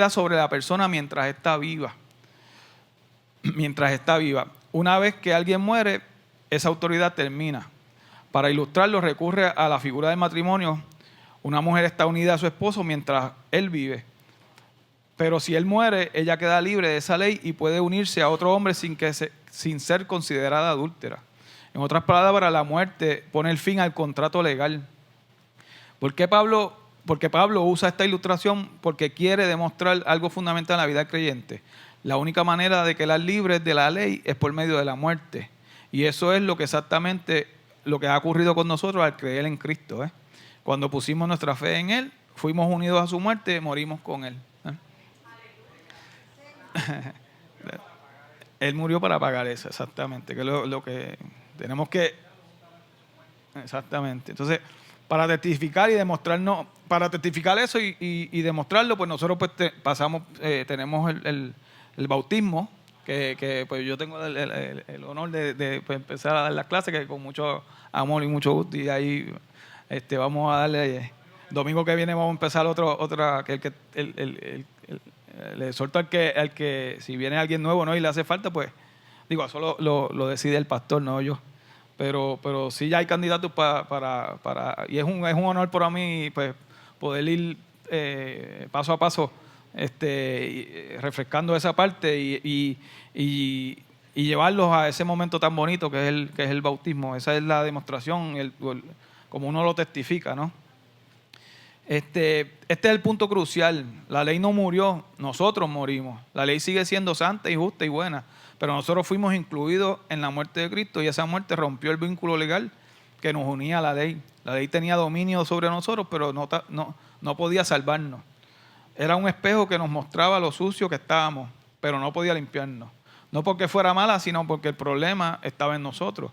sobre la persona mientras está viva. Una vez que alguien muere, esa autoridad termina. Para ilustrarlo, recurre a la figura del matrimonio. Una mujer está unida a su esposo mientras él vive. Pero si él muere, ella queda libre de esa ley y puede unirse a otro hombre sin ser considerada adúltera. En otras palabras, la muerte pone el fin al contrato legal. Porque Pablo usa esta ilustración porque quiere demostrar algo fundamental en la vida del creyente. La única manera de quedar libres de la ley es por medio de la muerte. Y eso es exactamente lo que ha ocurrido con nosotros al creer en Cristo. Cuando pusimos nuestra fe en Él, fuimos unidos a su muerte, morimos con Él. Él murió para pagar eso, exactamente, que es lo que tenemos que... Exactamente. Entonces, para testificar y demostrarnos, para testificar eso y demostrarlo, pues nosotros pues tenemos el bautismo, que pues yo tengo el honor de pues, empezar a dar las clases, que con mucho amor y mucho gusto, y ahí vamos a darle, domingo que viene vamos a empezar otra, que le exhorto al que si viene alguien nuevo, ¿no?, y le hace falta, pues, eso lo decide el pastor, no yo. Pero sí ya hay candidatos para y es un honor para mí, pues, poder ir paso a paso refrescando esa parte y llevarlos a ese momento tan bonito que es el bautismo. Esa es la demostración, como uno lo testifica, ¿no? Este es el punto crucial. La ley no murió, nosotros morimos. La ley sigue siendo santa y justa y buena, pero nosotros fuimos incluidos en la muerte de Cristo y esa muerte rompió el vínculo legal que nos unía a la ley. La ley tenía dominio sobre nosotros, pero no podía salvarnos. Era un espejo que nos mostraba lo sucio que estábamos, pero no podía limpiarnos. No porque fuera mala, sino porque el problema estaba en nosotros.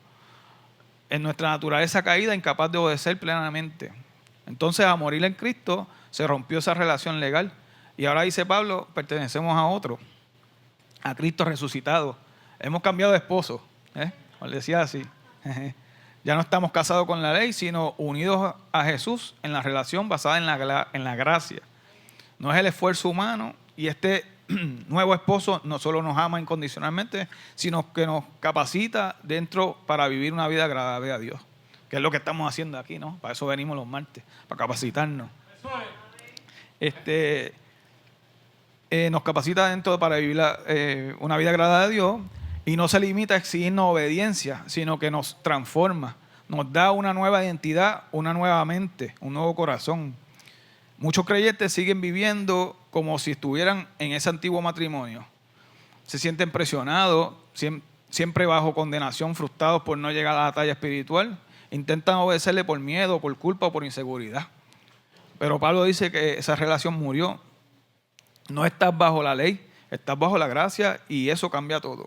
En nuestra naturaleza caída, incapaz de obedecer plenamente. Entonces, a morir en Cristo, se rompió esa relación legal. Y ahora dice Pablo, pertenecemos a otro, a Cristo resucitado. Hemos cambiado de esposo, como decía así. Ya no estamos casados con la ley, sino unidos a Jesús en la relación basada en la gracia. No es el esfuerzo humano, y este nuevo esposo no solo nos ama incondicionalmente, sino que nos capacita dentro para vivir una vida agradable a Dios, que es lo que estamos haciendo aquí, ¿no? Para eso venimos los martes, para capacitarnos. Nos capacita dentro para vivir una vida agradable a Dios, y no se limita a exigirnos obediencia, sino que nos transforma, nos da una nueva identidad, una nueva mente, un nuevo corazón. Muchos creyentes siguen viviendo como si estuvieran en ese antiguo matrimonio. Se sienten presionados, siempre bajo condenación, frustrados por no llegar a la talla espiritual. Intentan obedecerle por miedo, por culpa o por inseguridad. Pero Pablo dice que esa relación murió. No estás bajo la ley, estás bajo la gracia, y eso cambia todo.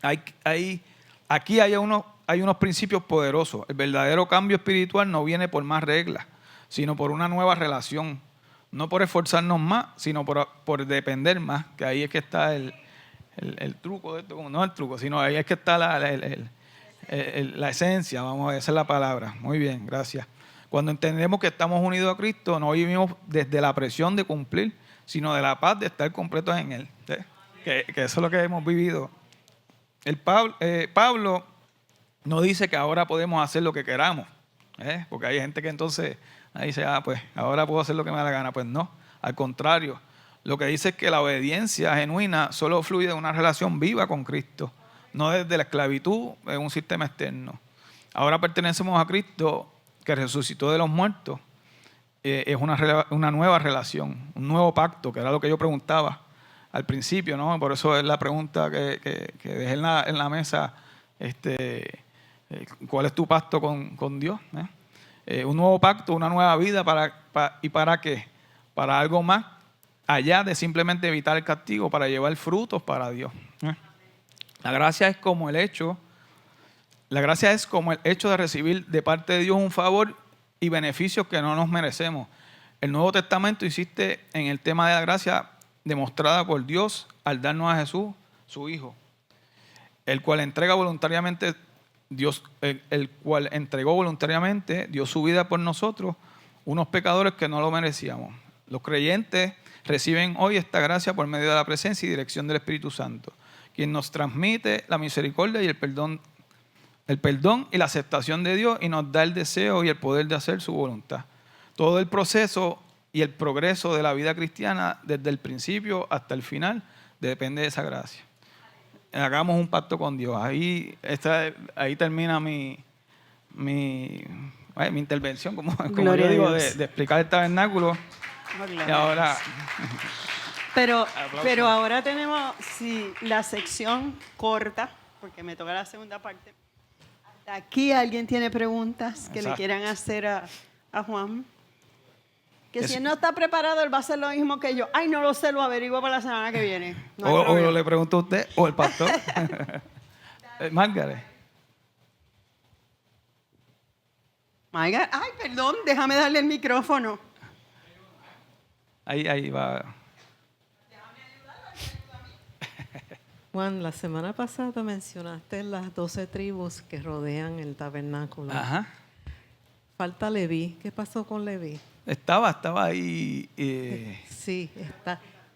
Aquí hay unos principios poderosos. El verdadero cambio espiritual no viene por más reglas, sino por una nueva relación. No por esforzarnos más, sino por depender más, que ahí es que está el truco de esto. No el truco, sino ahí es que está la esencia, vamos a ver, esa es la palabra. Muy bien, gracias. Cuando entendemos que estamos unidos a Cristo, no vivimos desde la presión de cumplir, sino de la paz de estar completos en Él. Que eso es lo que hemos vivido. Pablo no dice que ahora podemos hacer lo que queramos, porque hay gente que entonces dice, pues ahora puedo hacer lo que me da la gana. Pues no, al contrario, lo que dice es que la obediencia genuina solo fluye de una relación viva con Cristo, no desde la esclavitud en un sistema externo. Ahora pertenecemos a Cristo, que resucitó de los muertos. Es una nueva relación, un nuevo pacto, que era lo que yo preguntaba al principio, ¿no? Por eso es la pregunta que dejé en la mesa, ¿cuál es tu pacto con Dios? Un nuevo pacto, una nueva vida, ¿y para qué? Para algo más allá de simplemente evitar el castigo, para llevar frutos para Dios. La gracia es como el hecho de recibir de parte de Dios un favor y beneficios que no nos merecemos. El Nuevo Testamento insiste en el tema de la gracia demostrada por Dios al darnos a Jesús, su Hijo, el cual entregó voluntariamente dio su vida por nosotros, unos pecadores que no lo merecíamos. Los creyentes reciben hoy esta gracia por medio de la presencia y dirección del Espíritu Santo, quien nos transmite la misericordia y el perdón y la aceptación de Dios, y nos da el deseo y el poder de hacer su voluntad. Todo el proceso y el progreso de la vida cristiana, desde el principio hasta el final, depende de esa gracia. Hagamos un pacto con Dios. Ahí termina mi intervención, como yo digo, de explicar el tabernáculo. Y ahora... Pero ahora tenemos la sección corta, porque me toca la segunda parte. Hasta aquí alguien tiene preguntas que le quieran hacer a Juan. Que si él no está preparado, él va a hacer lo mismo que yo. Ay, no lo sé, lo averiguo para la semana que viene. O le pregunto a usted, o el pastor. Margaret. Ay, perdón, déjame darle el micrófono. Ahí va. Juan, la semana pasada mencionaste las 12 tribus que rodean el tabernáculo. Ajá. Falta Leví. ¿Qué pasó con Leví? Estaba ahí. Sí,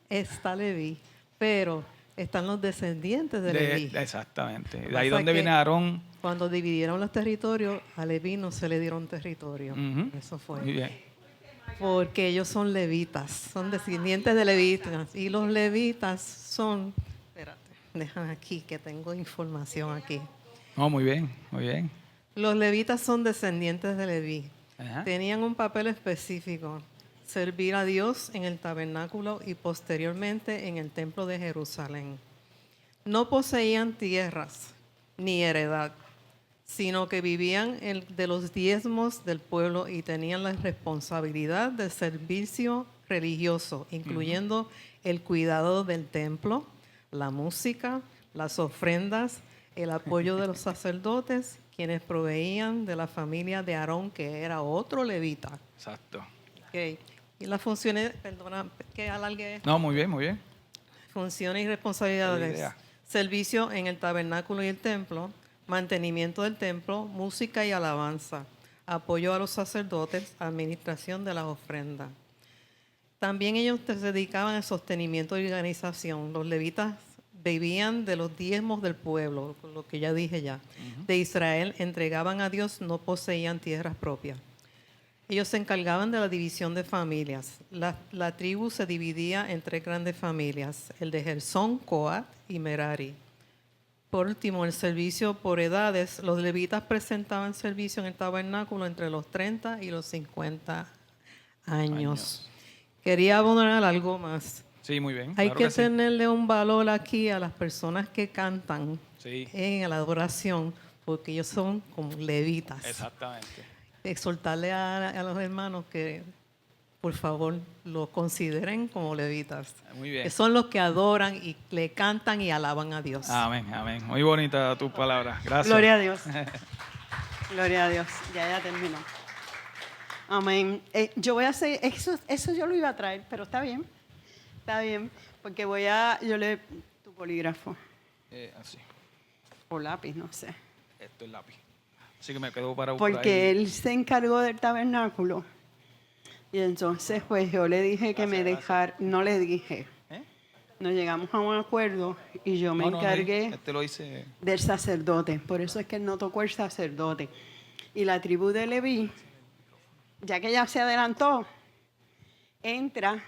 está Leví, pero están los descendientes de Leví. Exactamente. De ahí donde viene Aarón. Cuando dividieron los territorios, a Leví no se le dieron territorio. Uh-huh. Eso fue. Muy bien. porque ellos son levitas, son descendientes de levitas. Y los levitas son, espérate, déjame aquí que tengo información aquí. No, muy bien, muy bien. Los levitas son descendientes de Leví. Ajá. Tenían un papel específico, servir a Dios en el tabernáculo y posteriormente en el templo de Jerusalén. No poseían tierras ni heredad, sino que vivían de los diezmos del pueblo y tenían la responsabilidad del servicio religioso, incluyendo el cuidado del templo, la música, las ofrendas, el apoyo de los sacerdotes, quienes proveían de la familia de Aarón, que era otro levita. Exacto. Okay. Y las funciones, perdona, que alargue esto. No, muy bien, muy bien. Funciones y Buena responsabilidades. idea. Servicio en el tabernáculo y el templo, mantenimiento del templo, música y alabanza, apoyo a los sacerdotes, administración de las ofrendas. También ellos se dedicaban al sostenimiento y organización. Los levitas vivían de los diezmos del pueblo, lo que ya dije ya. De Israel entregaban a Dios, no poseían tierras propias. Ellos se encargaban de la división de familias. La tribu se dividía en 3 grandes familias, el de Gersón, Coat y Merari. Por último, el servicio por edades. Los levitas presentaban servicio en el tabernáculo entre los 30 y los 50 años. Quería abonar algo más. Sí, muy bien. Hay claro que sí. tenerle un valor aquí a las personas que cantan Sí, en la adoración, porque ellos son como levitas. exactamente. Exhortarle a los hermanos que, por favor, lo consideren como levitas. Muy bien. Que son los que adoran y le cantan y alaban a Dios. Amén, amén. Muy bonita tu palabra. Gracias. Gloria a Dios. Gloria a Dios. Ya terminó. Amén. Yo voy a hacer, eso yo lo iba a traer, pero está bien, porque tu polígrafo Así. o lápiz, no sé. Esto es lápiz. Así que me quedo para Porque él se encargó del tabernáculo y entonces pues yo le dije que me dejara, no le dije, nos llegamos a un acuerdo y yo me encargué Este lo hice. del sacerdote, por eso es que él no tocó el sacerdote. Y la tribu de Leví, ya que ya se adelantó, entra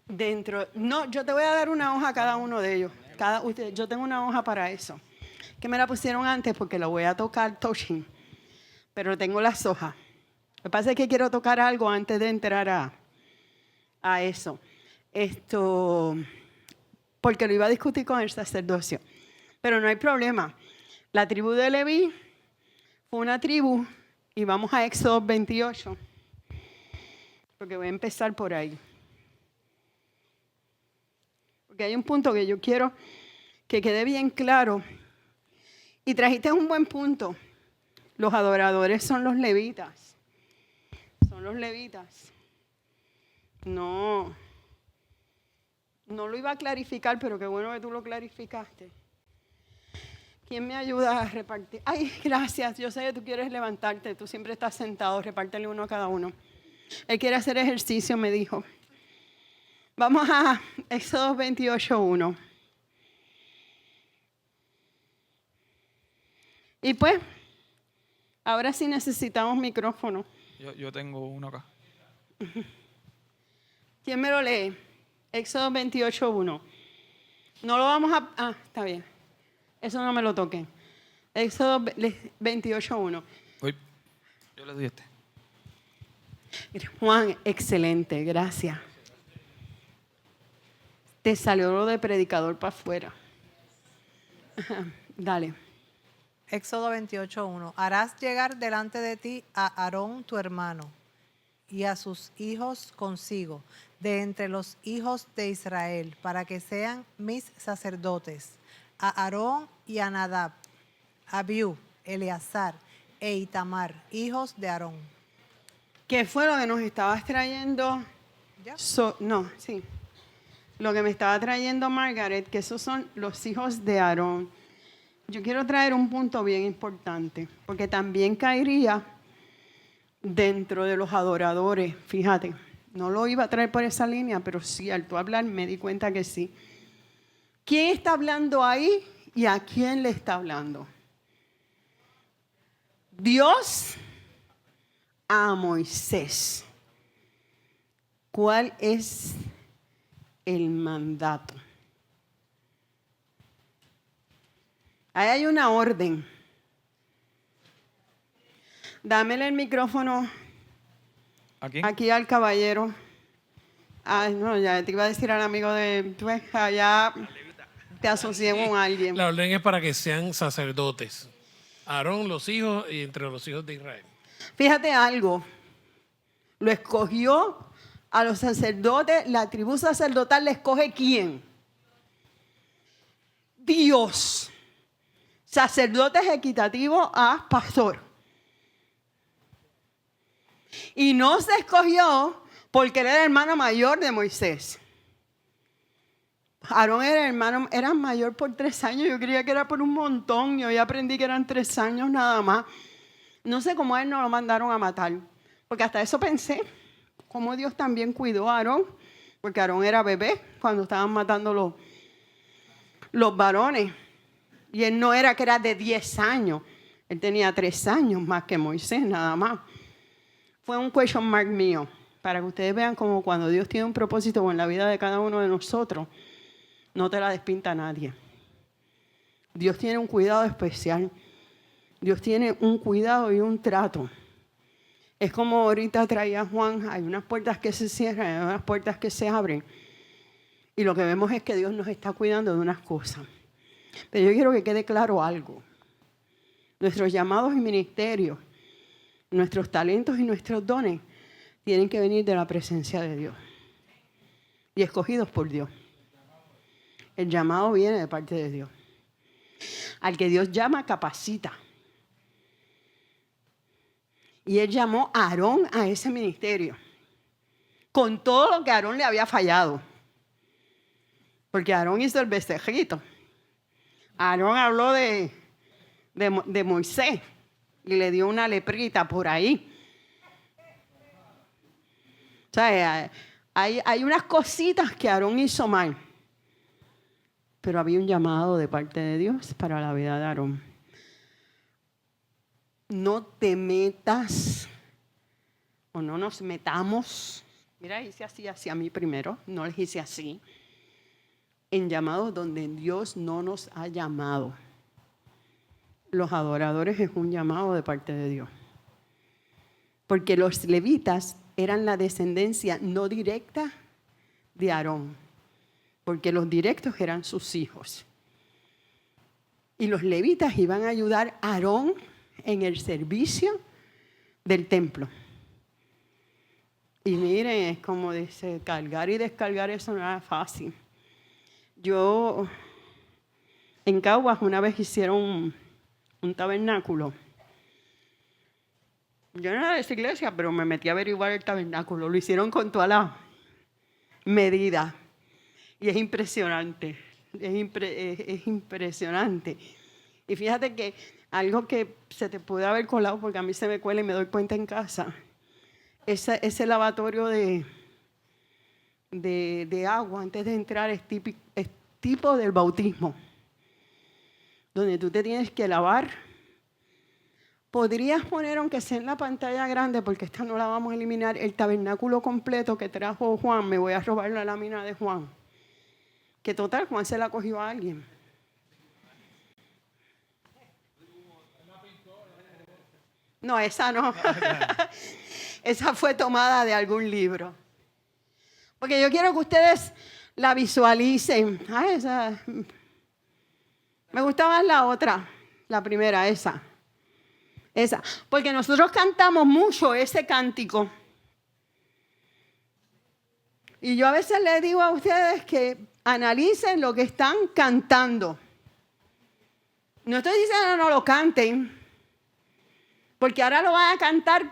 dentro. No, yo te voy a dar una hoja a cada uno de ellos. Yo tengo una hoja para eso, que me la pusieron antes porque lo voy a tocar touching, pero tengo las hojas. Lo que pasa es que quiero tocar algo antes de entrar a eso. Porque lo iba a discutir con el sacerdocio. Pero no hay problema. La tribu de Leví fue una tribu, y vamos a Éxodo 28, porque voy a empezar por ahí. Porque hay un punto que yo quiero que quede bien claro. Y trajiste un buen punto. Los adoradores son los levitas. Son los levitas. No lo iba a clarificar, pero qué bueno que tú lo clarificaste. ¿Quién me ayuda a repartir? Ay, gracias. Yo sé que tú quieres levantarte. Tú siempre estás sentado. Repártele uno a cada uno. Él quiere hacer ejercicio, me dijo. Vamos a Éxodo 28:1. Y pues, ahora sí necesitamos micrófono. Yo tengo uno acá. ¿Quién me lo lee? Éxodo 28:1. No lo vamos a... está bien. Eso no me lo toquen. Éxodo 28:1. Uy, yo le doy este. Juan, excelente, gracias. Te salió lo de predicador para afuera. Dale. Éxodo 28:1. Harás llegar delante de ti a Aarón tu hermano y a sus hijos consigo, de entre los hijos de Israel, para que sean mis sacerdotes. A Aarón y a Nadab, Abiú, Eleazar e Itamar, hijos de Aarón. ¿Qué fue lo que nos estabas trayendo? ¿Ya? Lo que me estaba trayendo Margaret, que esos son los hijos de Aarón. Yo quiero traer un punto bien importante, porque también caería dentro de los adoradores. Fíjate, no lo iba a traer por esa línea, pero sí, al tú hablar me di cuenta que sí. ¿Quién está hablando ahí y a quién le está hablando? Dios a Moisés. ¿Cuál es el mandato? Ahí hay una orden. Dámele el micrófono aquí al caballero. Ay, no, ya te iba a decir al amigo de... Pues, allá te asocié con alguien. La orden es para que sean sacerdotes. Aarón, los hijos y entre los hijos de Israel. Fíjate algo. Lo escogió a los sacerdotes. La tribu sacerdotal le escoge ¿quién? Dios. Sacerdotes equitativos a pastor. Y no se escogió porque él era el hermano mayor de Moisés. Aarón era mayor por 3 años. Yo creía que era por un montón. Yo ya aprendí que eran 3 años nada más. No sé cómo a él no lo mandaron a matar. Porque hasta eso pensé. Cómo Dios también cuidó a Aarón. Porque Aarón era bebé cuando estaban matando los varones. Y él no era que era de 10 años. Él tenía 3 años más que Moisés, nada más. Fue un question mark mío. Para que ustedes vean como cuando Dios tiene un propósito en la vida de cada uno de nosotros, no te la despinta nadie. Dios tiene un cuidado especial. Dios tiene un cuidado y un trato. Es como ahorita traía Juan, hay unas puertas que se cierran, hay unas puertas que se abren. Y lo que vemos es que Dios nos está cuidando de unas cosas. Pero yo quiero que quede claro algo. Nuestros llamados y ministerios, nuestros talentos y nuestros dones tienen que venir de la presencia de Dios. Y escogidos por Dios. El llamado viene de parte de Dios. Al que Dios llama, capacita. Y él llamó a Aarón a ese ministerio. Con todo lo que Aarón le había fallado. Porque Aarón hizo el becerrito. Aarón habló de Moisés. Y le dio una leprita por ahí. O sea, hay unas cositas que Aarón hizo mal. Pero había un llamado de parte de Dios para la vida de Aarón. No te metas o no nos metamos. Mira, hice así hacia mí primero, no les hice así. En llamados donde Dios no nos ha llamado. Los adoradores es un llamado de parte de Dios. Porque los levitas eran la descendencia no directa de Aarón. Porque los directos eran sus hijos. Y los levitas iban a ayudar a Aarón en el servicio del templo. Y miren, es como dice, cargar y descargar, eso no era fácil. Yo, en Caguas, una vez hicieron un tabernáculo. Yo no era de esa iglesia, pero me metí a averiguar el tabernáculo. Lo hicieron con todas las medidas. Y es impresionante. Es impresionante. Y fíjate que algo que se te puede haber colado, porque a mí se me cuela y me doy cuenta en casa, ese lavatorio de agua antes de entrar es tipo del bautismo, donde tú te tienes que lavar. Podrías poner, aunque sea en la pantalla grande, porque esta no la vamos a eliminar, el tabernáculo completo que trajo Juan. Me voy a robar la lámina de Juan. Que total, Juan se la cogió a alguien. No, esa no. Esa fue tomada de algún libro. Porque yo quiero que ustedes la visualicen. Esa. Me gusta más la otra, la primera, esa. Porque nosotros cantamos mucho ese cántico. Y yo a veces les digo a ustedes que analicen lo que están cantando. No estoy diciendo no lo canten. Porque ahora lo van a cantar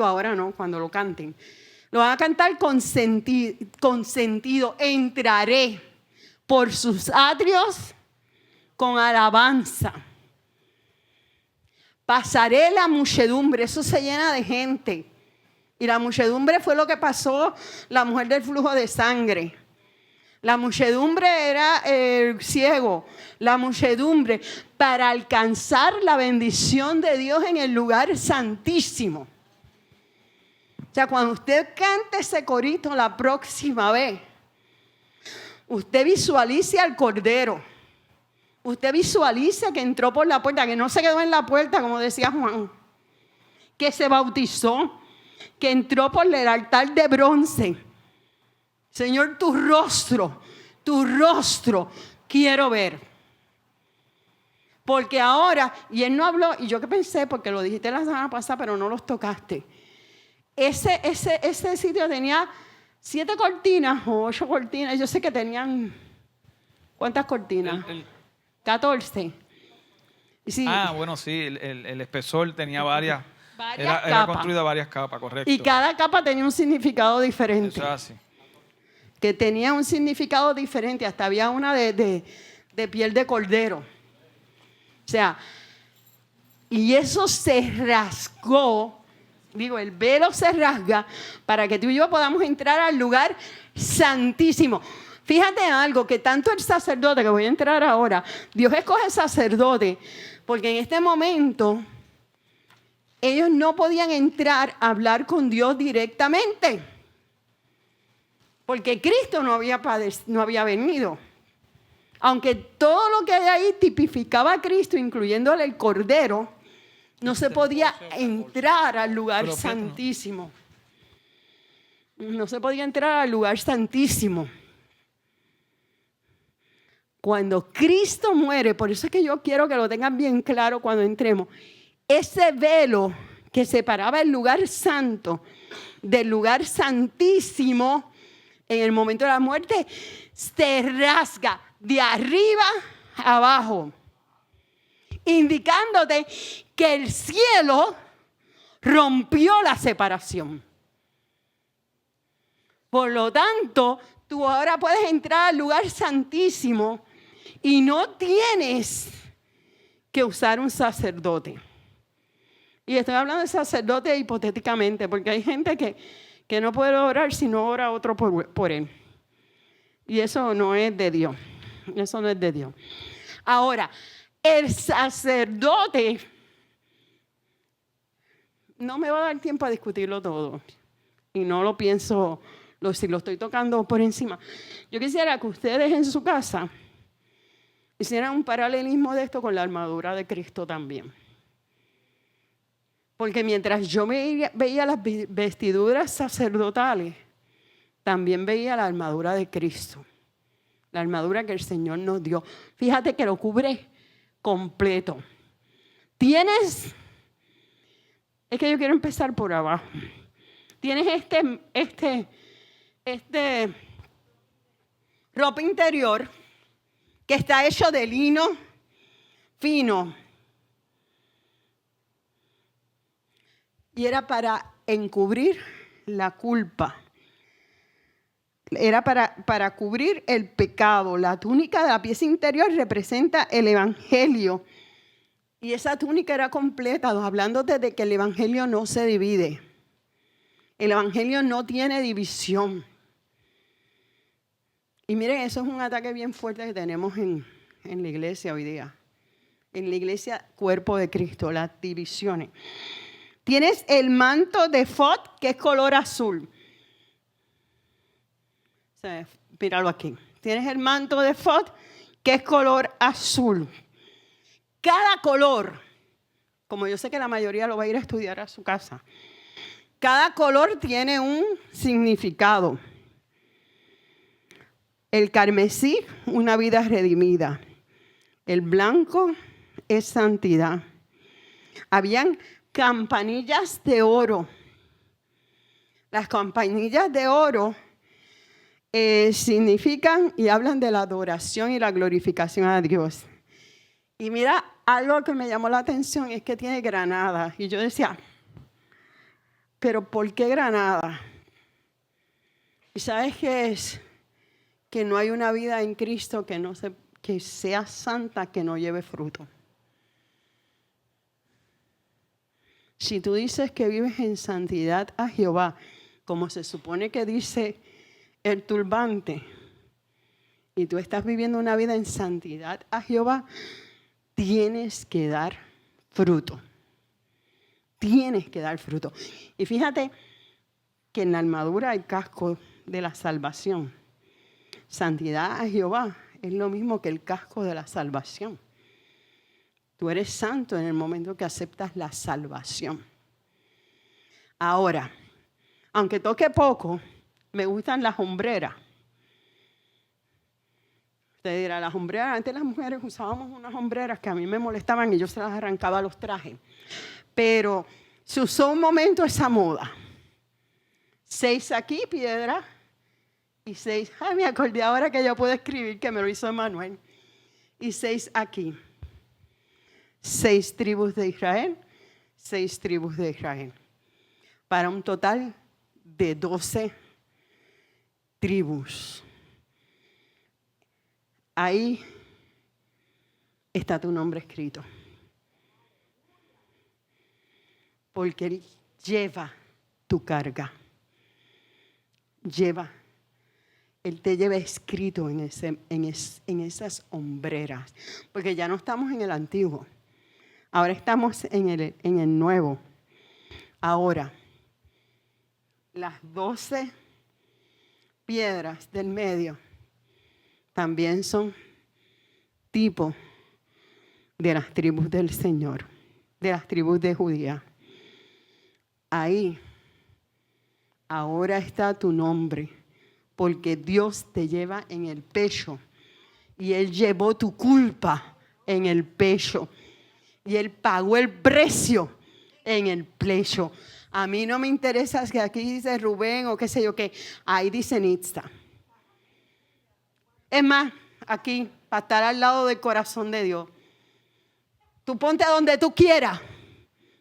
ahora no, cuando lo canten. Lo van a cantar con sentido. Entraré por sus atrios con alabanza. Pasaré la muchedumbre. Eso se llena de gente. Y la muchedumbre fue lo que pasó la mujer del flujo de sangre. La muchedumbre era el ciego. La muchedumbre para alcanzar la bendición de Dios en el lugar santísimo. O sea, cuando usted cante ese corito la próxima vez, usted visualice al Cordero. Usted visualice que entró por la puerta, que no se quedó en la puerta, como decía Juan, que se bautizó, que entró por el altar de bronce. Señor, tu rostro quiero ver. Porque ahora, y él no habló, y yo que pensé, porque lo dijiste la semana pasada, pero no los tocaste. Ese sitio tenía 7 cortinas o 8 cortinas. Yo sé que tenían, ¿cuántas cortinas? 14. Sí. Bueno, sí, el espesor tenía varias Varias era capas. construida varias capas, correcto. Y cada capa tenía un significado diferente. Eso es así. Que tenía un significado diferente. Hasta había una de piel de cordero. O sea, y eso se rasgó. Digo, el velo se rasga para que tú y yo podamos entrar al lugar santísimo. Fíjate algo, que tanto el sacerdote, que voy a entrar ahora, Dios escoge sacerdote, porque en este momento ellos no podían entrar a hablar con Dios directamente, porque Cristo no había venido. Aunque todo lo que hay ahí tipificaba a Cristo, incluyéndole el Cordero, no se podía entrar al lugar santísimo. No se podía entrar al lugar santísimo. Cuando Cristo muere, por eso es que yo quiero que lo tengan bien claro cuando entremos, ese velo que separaba el lugar santo del lugar santísimo en el momento de la muerte, se rasga de arriba a abajo, indicándote que el cielo rompió la separación. Por lo tanto, tú ahora puedes entrar al lugar santísimo y no tienes que usar un sacerdote. Y estoy hablando de sacerdote hipotéticamente, porque hay gente que no puede orar si no ora otro por él. Y eso no es de Dios. Eso no es de Dios. Ahora, el sacerdote, no me va a dar tiempo a discutirlo todo. Y no lo pienso, si lo estoy tocando por encima. Yo quisiera que ustedes en su casa hicieran un paralelismo de esto con la armadura de Cristo también. Porque mientras yo veía las vestiduras sacerdotales, también veía la armadura de Cristo. La armadura que el Señor nos dio. Fíjate que lo cubre completo. Es que yo quiero empezar por abajo. Tienes este ropa interior que está hecho de lino fino. Y era para encubrir la culpa. Era para cubrir el pecado. La túnica de la pieza interior representa el evangelio. Y esa túnica era completa, hablándote de que el evangelio no se divide. El evangelio no tiene división. Y miren, eso es un ataque bien fuerte que tenemos en la iglesia hoy día. En la iglesia, cuerpo de Cristo, las divisiones. Tienes el manto de efod, que es color azul. Míralo aquí. Tienes el manto de efod, que es color azul. Cada color, como yo sé que la mayoría lo va a ir a estudiar a su casa, cada color tiene un significado. El carmesí, una vida redimida. El blanco es santidad. Habían campanillas de oro. Las campanillas de oro significan y hablan de la adoración y la glorificación a Dios. Y mira, algo que me llamó la atención es que tiene granada. Y yo decía, ¿pero por qué granada? ¿Y sabes qué es? Que no hay una vida en Cristo que sea santa, que no lleve fruto. Si tú dices que vives en santidad a Jehová, como se supone que dice el turbante, y tú estás viviendo una vida en santidad a Jehová, tienes que dar fruto. Tienes que dar fruto. Y fíjate que en la armadura hay casco de la salvación. Santidad a Jehová es lo mismo que el casco de la salvación. Tú eres santo en el momento que aceptas la salvación. Ahora, aunque toque poco, me gustan las hombreras. Usted dirá, las hombreras, antes las mujeres usábamos unas hombreras que a mí me molestaban y yo se las arrancaba los trajes. Pero se usó un momento esa moda. 6 aquí, piedra, y 6, me acordé ahora que yo puedo escribir, que me lo hizo Emanuel. Y 6 aquí. 6 tribus de Israel, 6 tribus de Israel. Para un total de 12 tribus. Ahí está tu nombre escrito. Porque Él lleva tu carga. Él te lleva escrito en esas hombreras. Porque ya no estamos en el antiguo. Ahora estamos en el nuevo. Ahora, las 12 piedras del medio también son tipo de las tribus del Señor, de las tribus de Judía. Ahí, ahora está tu nombre, porque Dios te lleva en el pecho y Él llevó tu culpa en el pecho y Él pagó el precio en el pecho. A mí no me interesa que aquí dice Rubén o qué sé yo qué, ahí dice Nitza. Es más, aquí, para estar al lado del corazón de Dios. Tú ponte a donde tú quieras,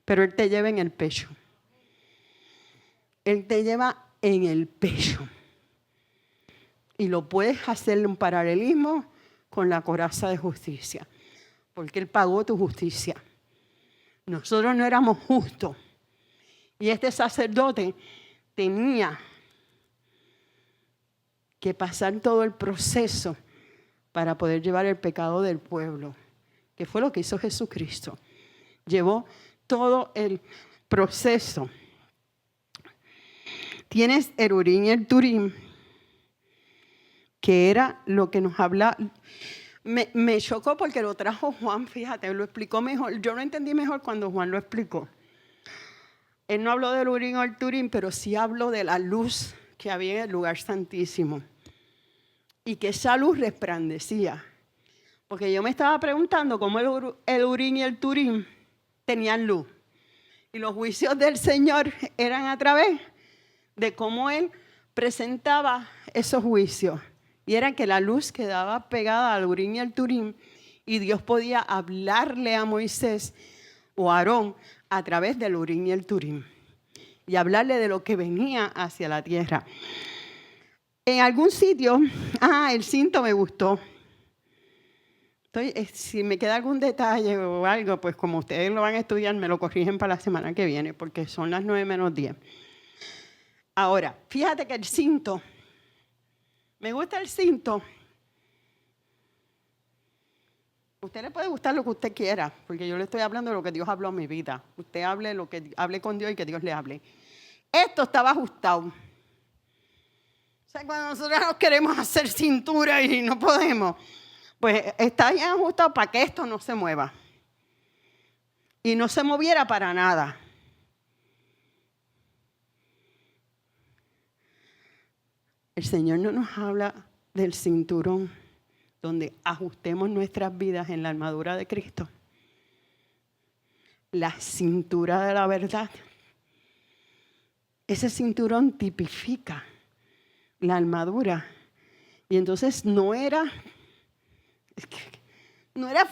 pero Él te lleva en el pecho. Él te lleva en el pecho. Y lo puedes hacer un paralelismo con la coraza de justicia, porque Él pagó tu justicia. Nosotros no éramos justos. Y este sacerdote tenía que pasar todo el proceso para poder llevar el pecado del pueblo, que fue lo que hizo Jesucristo. Llevó todo el proceso. Tienes el Urim y el Turim, que era lo que nos habla. Me chocó porque lo trajo Juan, fíjate, lo explicó mejor. Yo lo entendí mejor cuando Juan lo explicó. Él no habló del Urim o el Turim, pero sí habló de la luz que había en el lugar santísimo. Y que esa luz resplandecía. Porque yo me estaba preguntando cómo el Urim y el Turim tenían luz. Y los juicios del Señor eran a través de cómo Él presentaba esos juicios. Y era que la luz quedaba pegada al Urim y al Turim. Y Dios podía hablarle a Moisés o a Aarón a través del Urim y el Turim. Y hablarle de lo que venía hacia la tierra. En algún sitio, el cinto me gustó. Si me queda algún detalle o algo, pues como ustedes lo van a estudiar, me lo corrigen para la semana que viene, porque son las 9:10. Ahora, fíjate que el cinto, me gusta el cinto. Usted le puede gustar lo que usted quiera, porque yo le estoy hablando de lo que Dios habló en mi vida. Usted hable lo que hable con Dios y que Dios le hable. Esto estaba ajustado. O sea, cuando nosotros nos queremos hacer cintura y no podemos, pues está bien ajustado para que esto no se mueva. Y no se moviera para nada. El Señor no nos habla del cinturón donde ajustemos nuestras vidas en la armadura de Cristo. La cintura de la verdad. Ese cinturón tipifica la armadura. Y entonces no era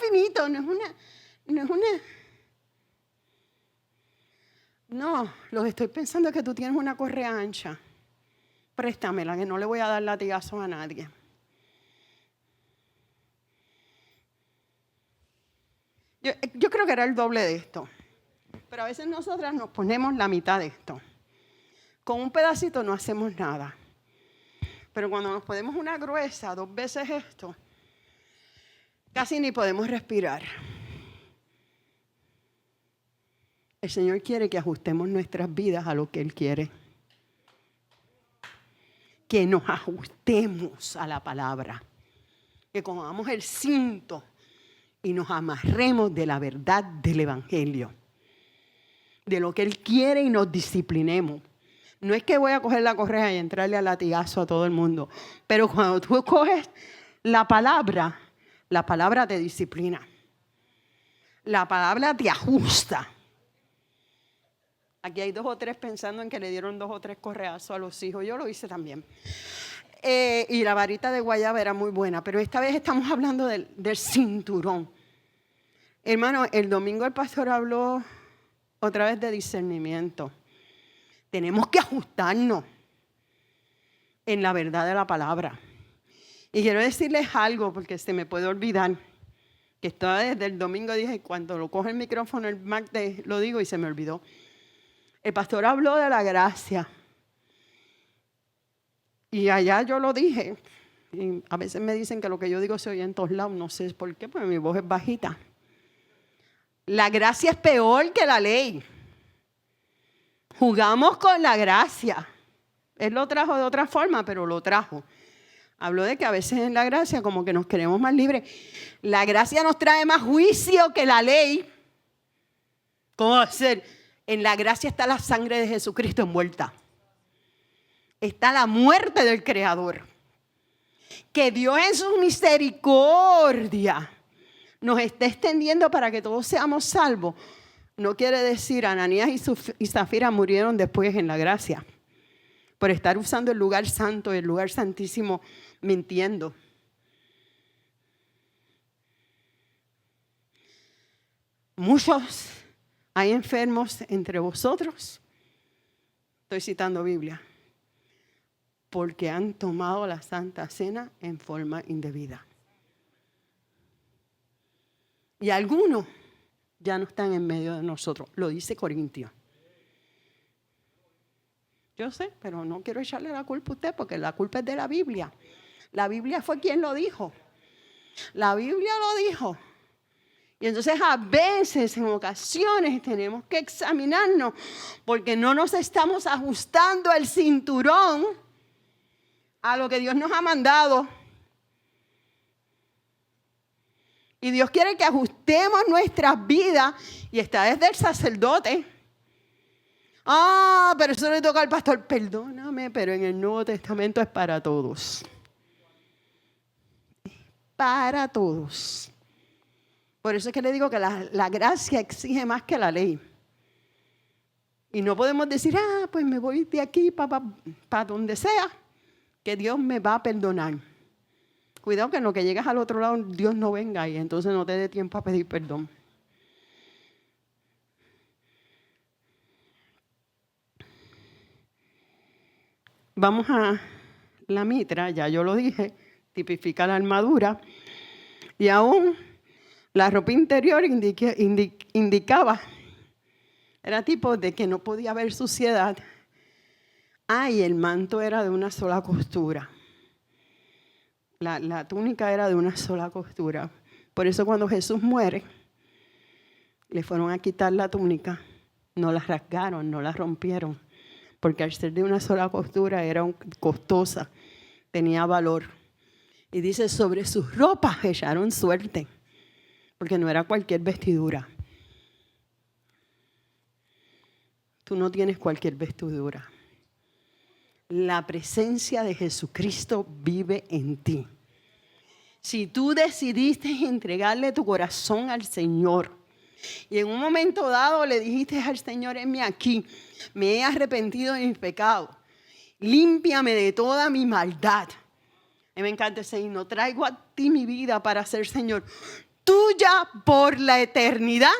finito, No, lo que estoy pensando es que tú tienes una correa ancha. Préstamela, que no le voy a dar latigazos a nadie. Yo creo que era el doble de esto. Pero a veces nosotras nos ponemos la mitad de esto. Con un pedacito no hacemos nada. Pero cuando nos ponemos una gruesa, 2 veces esto, casi ni podemos respirar. El Señor quiere que ajustemos nuestras vidas a lo que Él quiere. que nos ajustemos a la palabra, que pongamos el cinto y nos amarremos de la verdad del Evangelio, de lo que Él quiere y nos disciplinemos. No es que voy a coger la correa y entrarle a latigazo a todo el mundo, pero cuando tú coges la palabra te disciplina. La palabra te ajusta. Aquí hay 2 o 3 pensando en que le dieron 2 o 3 correazos a los hijos. Yo lo hice también. Y la varita de guayaba era muy buena, pero esta vez estamos hablando del cinturón. Hermano, el domingo el pastor habló otra vez de discernimiento. Tenemos que ajustarnos en la verdad de la palabra. Y quiero decirles algo, porque se me puede olvidar, que estaba desde el domingo, dije, cuando lo coge el micrófono el martes, lo digo y se me olvidó. El pastor habló de la gracia. Y allá yo lo dije. Y a veces me dicen que lo que yo digo se oye en todos lados. No sé por qué, porque mi voz es bajita. La gracia es peor que la ley. Jugamos con la gracia. Él lo trajo de otra forma, pero lo trajo. Habló de que a veces en la gracia como que nos queremos más libres. La gracia nos trae más juicio que la ley. ¿Cómo va a ser? En la gracia está la sangre de Jesucristo envuelta. Está la muerte del Creador. Que Dios en su misericordia nos está extendiendo para que todos seamos salvos. No quiere decir Ananías y Zafira murieron después en la gracia por estar usando el lugar santo, el lugar santísimo, mintiendo. Muchos hay enfermos entre vosotros, estoy citando Biblia, porque han tomado la Santa Cena en forma indebida. Y algunos ya no están en medio de nosotros, lo dice Corintios. Yo sé, pero no quiero echarle la culpa a usted porque la culpa es de la Biblia. La Biblia fue quien lo dijo. La Biblia lo dijo. Y entonces a veces, en ocasiones, tenemos que examinarnos porque no nos estamos ajustando el cinturón a lo que Dios nos ha mandado. Y Dios quiere que ajustemos nuestras vidas y está desde el sacerdote. Pero eso le toca al pastor. Perdóname, pero en el Nuevo Testamento es para todos. Para todos. Por eso es que le digo que la gracia exige más que la ley. Y no podemos decir, pues me voy de aquí para donde sea, que Dios me va a perdonar. Cuidado que en lo que llegas al otro lado, Dios no venga y entonces no te dé tiempo a pedir perdón. Vamos a la mitra, ya yo lo dije, tipifica la armadura. Y aún la ropa interior indicaba, era tipo de que no podía haber suciedad. Y el manto era de una sola costura. La túnica era de una sola costura. Por eso cuando Jesús muere, le fueron a quitar la túnica. No la rasgaron, no la rompieron. Porque al ser de una sola costura era costosa, tenía valor. Y dice, sobre sus ropas echaron suerte. Porque no era cualquier vestidura. Tú no tienes cualquier vestidura. La presencia de Jesucristo vive en ti. Si tú decidiste entregarle tu corazón al Señor y en un momento dado le dijiste al Señor, heme aquí, me he arrepentido de mis pecados, límpiame de toda mi maldad. A mí me encanta ese himno, traigo a ti mi vida para ser, Señor, tuya por la eternidad.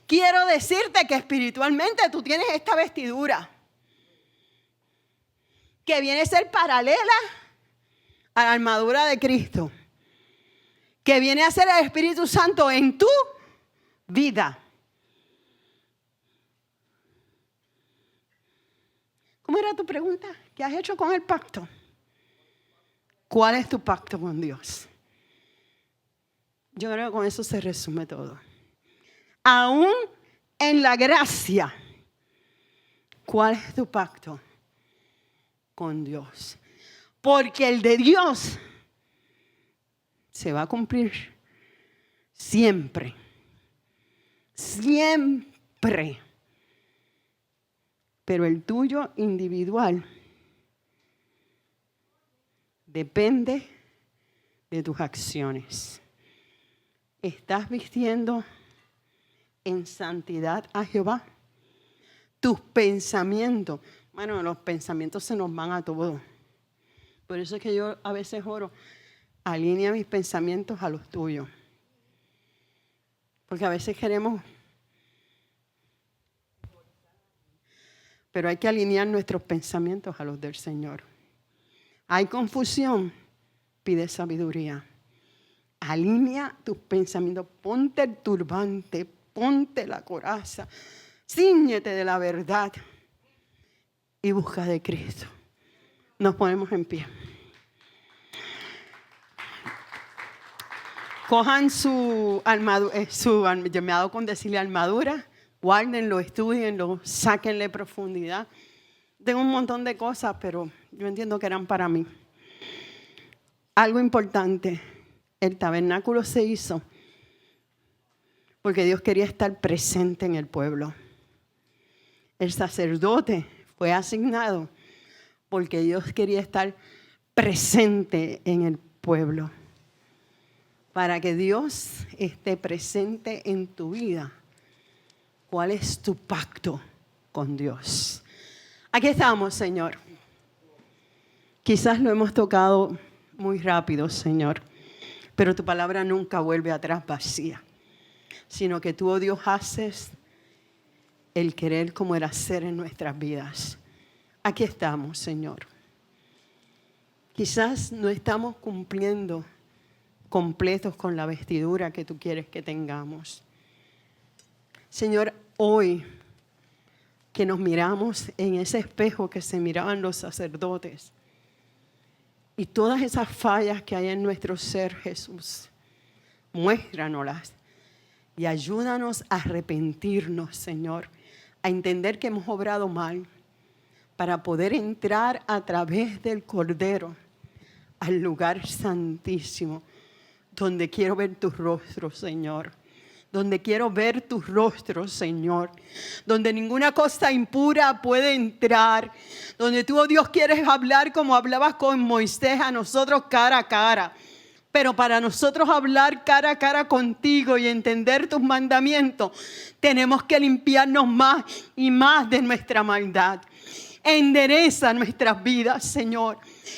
Quiero decirte que espiritualmente tú tienes esta vestidura que viene a ser paralela a la armadura de Cristo, que viene a ser el Espíritu Santo en tu vida. ¿Cómo era tu pregunta? ¿Qué has hecho con el pacto? ¿Cuál es tu pacto con Dios? Yo creo que con eso se resume todo. Aún en la gracia, ¿cuál es tu pacto con Dios? Porque el de Dios se va a cumplir siempre. Siempre. Pero el tuyo individual depende de tus acciones. ¿Estás vistiendo en santidad a Jehová? Tus pensamientos. Bueno, los pensamientos se nos van a todos. Por eso es que yo a veces oro, alinea mis pensamientos a los tuyos. Porque a veces queremos, pero hay que alinear nuestros pensamientos a los del Señor. Hay confusión, pide sabiduría. Alinea tus pensamientos, ponte el turbante, ponte la coraza, cíñete de la verdad y busca de Cristo. Nos ponemos en pie. Cojan su armadura, yo me he dado con decirle armadura, guárdenlo, estudienlo, sáquenle profundidad. Tengo un montón de cosas, pero yo entiendo que eran para mí. Algo importante, el tabernáculo se hizo porque Dios quería estar presente en el pueblo. El sacerdote fue asignado porque Dios quería estar presente en el pueblo. Para que Dios esté presente en tu vida, ¿cuál es tu pacto con Dios? Aquí estamos, Señor. Quizás lo hemos tocado muy rápido, Señor, pero tu palabra nunca vuelve atrás vacía, sino que tú, oh Dios, haces el querer como el hacer en nuestras vidas. Aquí estamos, Señor. Quizás no estamos cumpliendo completos con la vestidura que tú quieres que tengamos. Señor, hoy que nos miramos en ese espejo que se miraban los sacerdotes y todas esas fallas que hay en nuestro ser, Jesús, muéstranoslas y ayúdanos a arrepentirnos, Señor, a entender que hemos obrado mal para poder entrar a través del Cordero al lugar santísimo, donde quiero ver tu rostro, Señor. Donde quiero ver tu rostro, Señor. Donde ninguna cosa impura puede entrar. Donde tú, oh Dios, quieres hablar como hablabas con Moisés a nosotros cara a cara. Pero para nosotros hablar cara a cara contigo y entender tus mandamientos, tenemos que limpiarnos más y más de nuestra maldad. Endereza nuestras vidas, Señor.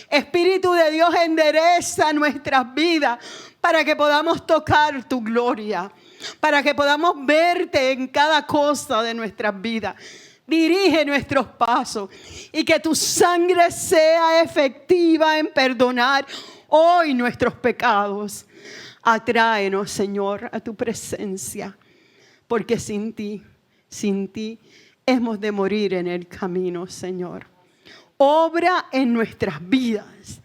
Espíritu de Dios, endereza nuestras vidas para que podamos tocar tu gloria, para que podamos verte en cada cosa de nuestras vidas. Dirige nuestros pasos y que tu sangre sea efectiva en perdonar hoy nuestros pecados. Atráenos, Señor, a tu presencia, porque sin ti hemos de morir en el camino, Señor. Obra en nuestras vidas.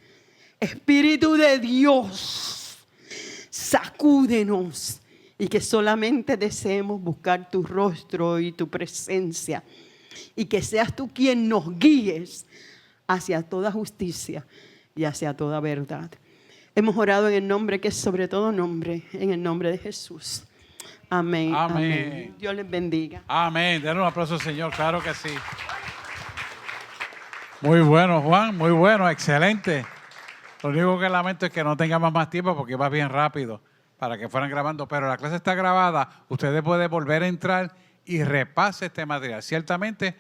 Espíritu de Dios, sacúdenos y que solamente deseemos buscar tu rostro y tu presencia y que seas tú quien nos guíes hacia toda justicia y hacia toda verdad. Hemos orado en el nombre que es sobre todo nombre, en el nombre de Jesús. Amén. Amén. Dios les bendiga. Amén. Denle un aplauso al Señor, claro que sí. Muy bueno, Juan, muy bueno, excelente. Lo único que lamento es que no tengamos más tiempo porque va bien rápido para que fueran grabando, pero la clase está grabada, ustedes pueden volver a entrar y repase este material. Ciertamente,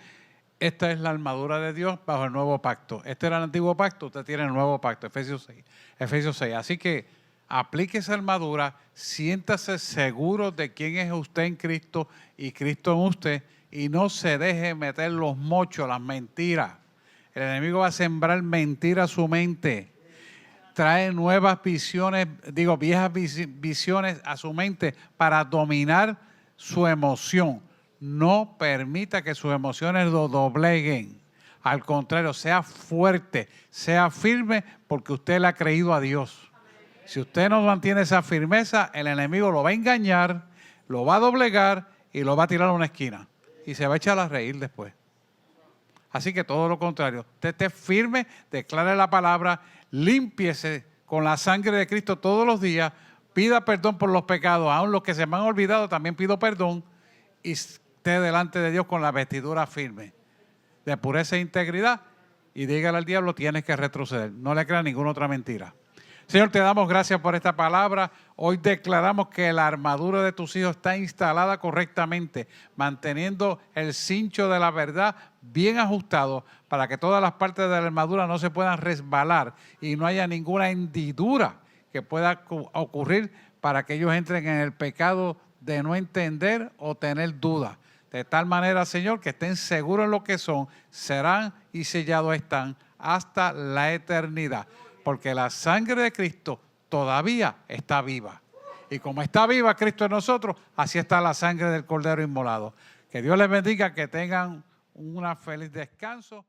esta es la armadura de Dios bajo el nuevo pacto. Este era el antiguo pacto, usted tiene el nuevo pacto, Efesios 6. Así que aplique esa armadura, siéntase seguro de quién es usted en Cristo y Cristo en usted y no se deje meter los mochos, las mentiras. El enemigo va a sembrar mentira a su mente. Trae nuevas visiones, viejas visiones a su mente para dominar su emoción. No permita que sus emociones lo dobleguen. Al contrario, sea fuerte, sea firme, porque usted le ha creído a Dios. Si usted no mantiene esa firmeza, el enemigo lo va a engañar, lo va a doblegar y lo va a tirar a una esquina. Y se va a echar a reír después. Así que todo lo contrario, usted esté firme, declare la palabra, límpiese con la sangre de Cristo todos los días, pida perdón por los pecados, aun los que se me han olvidado también pido perdón, y esté delante de Dios con la vestidura firme de pureza e integridad, y dígale al diablo, tienes que retroceder, no le crea ninguna otra mentira. Señor, te damos gracias por esta palabra. Hoy declaramos que la armadura de tus hijos está instalada correctamente, manteniendo el cincho de la verdad bien ajustado para que todas las partes de la armadura no se puedan resbalar y no haya ninguna hendidura que pueda ocurrir para que ellos entren en el pecado de no entender o tener dudas. De tal manera, Señor, que estén seguros en lo que son, serán y sellados están hasta la eternidad. Porque la sangre de Cristo todavía está viva. Y como está viva Cristo en nosotros, así está la sangre del Cordero inmolado. Que Dios les bendiga, que tengan un feliz descanso.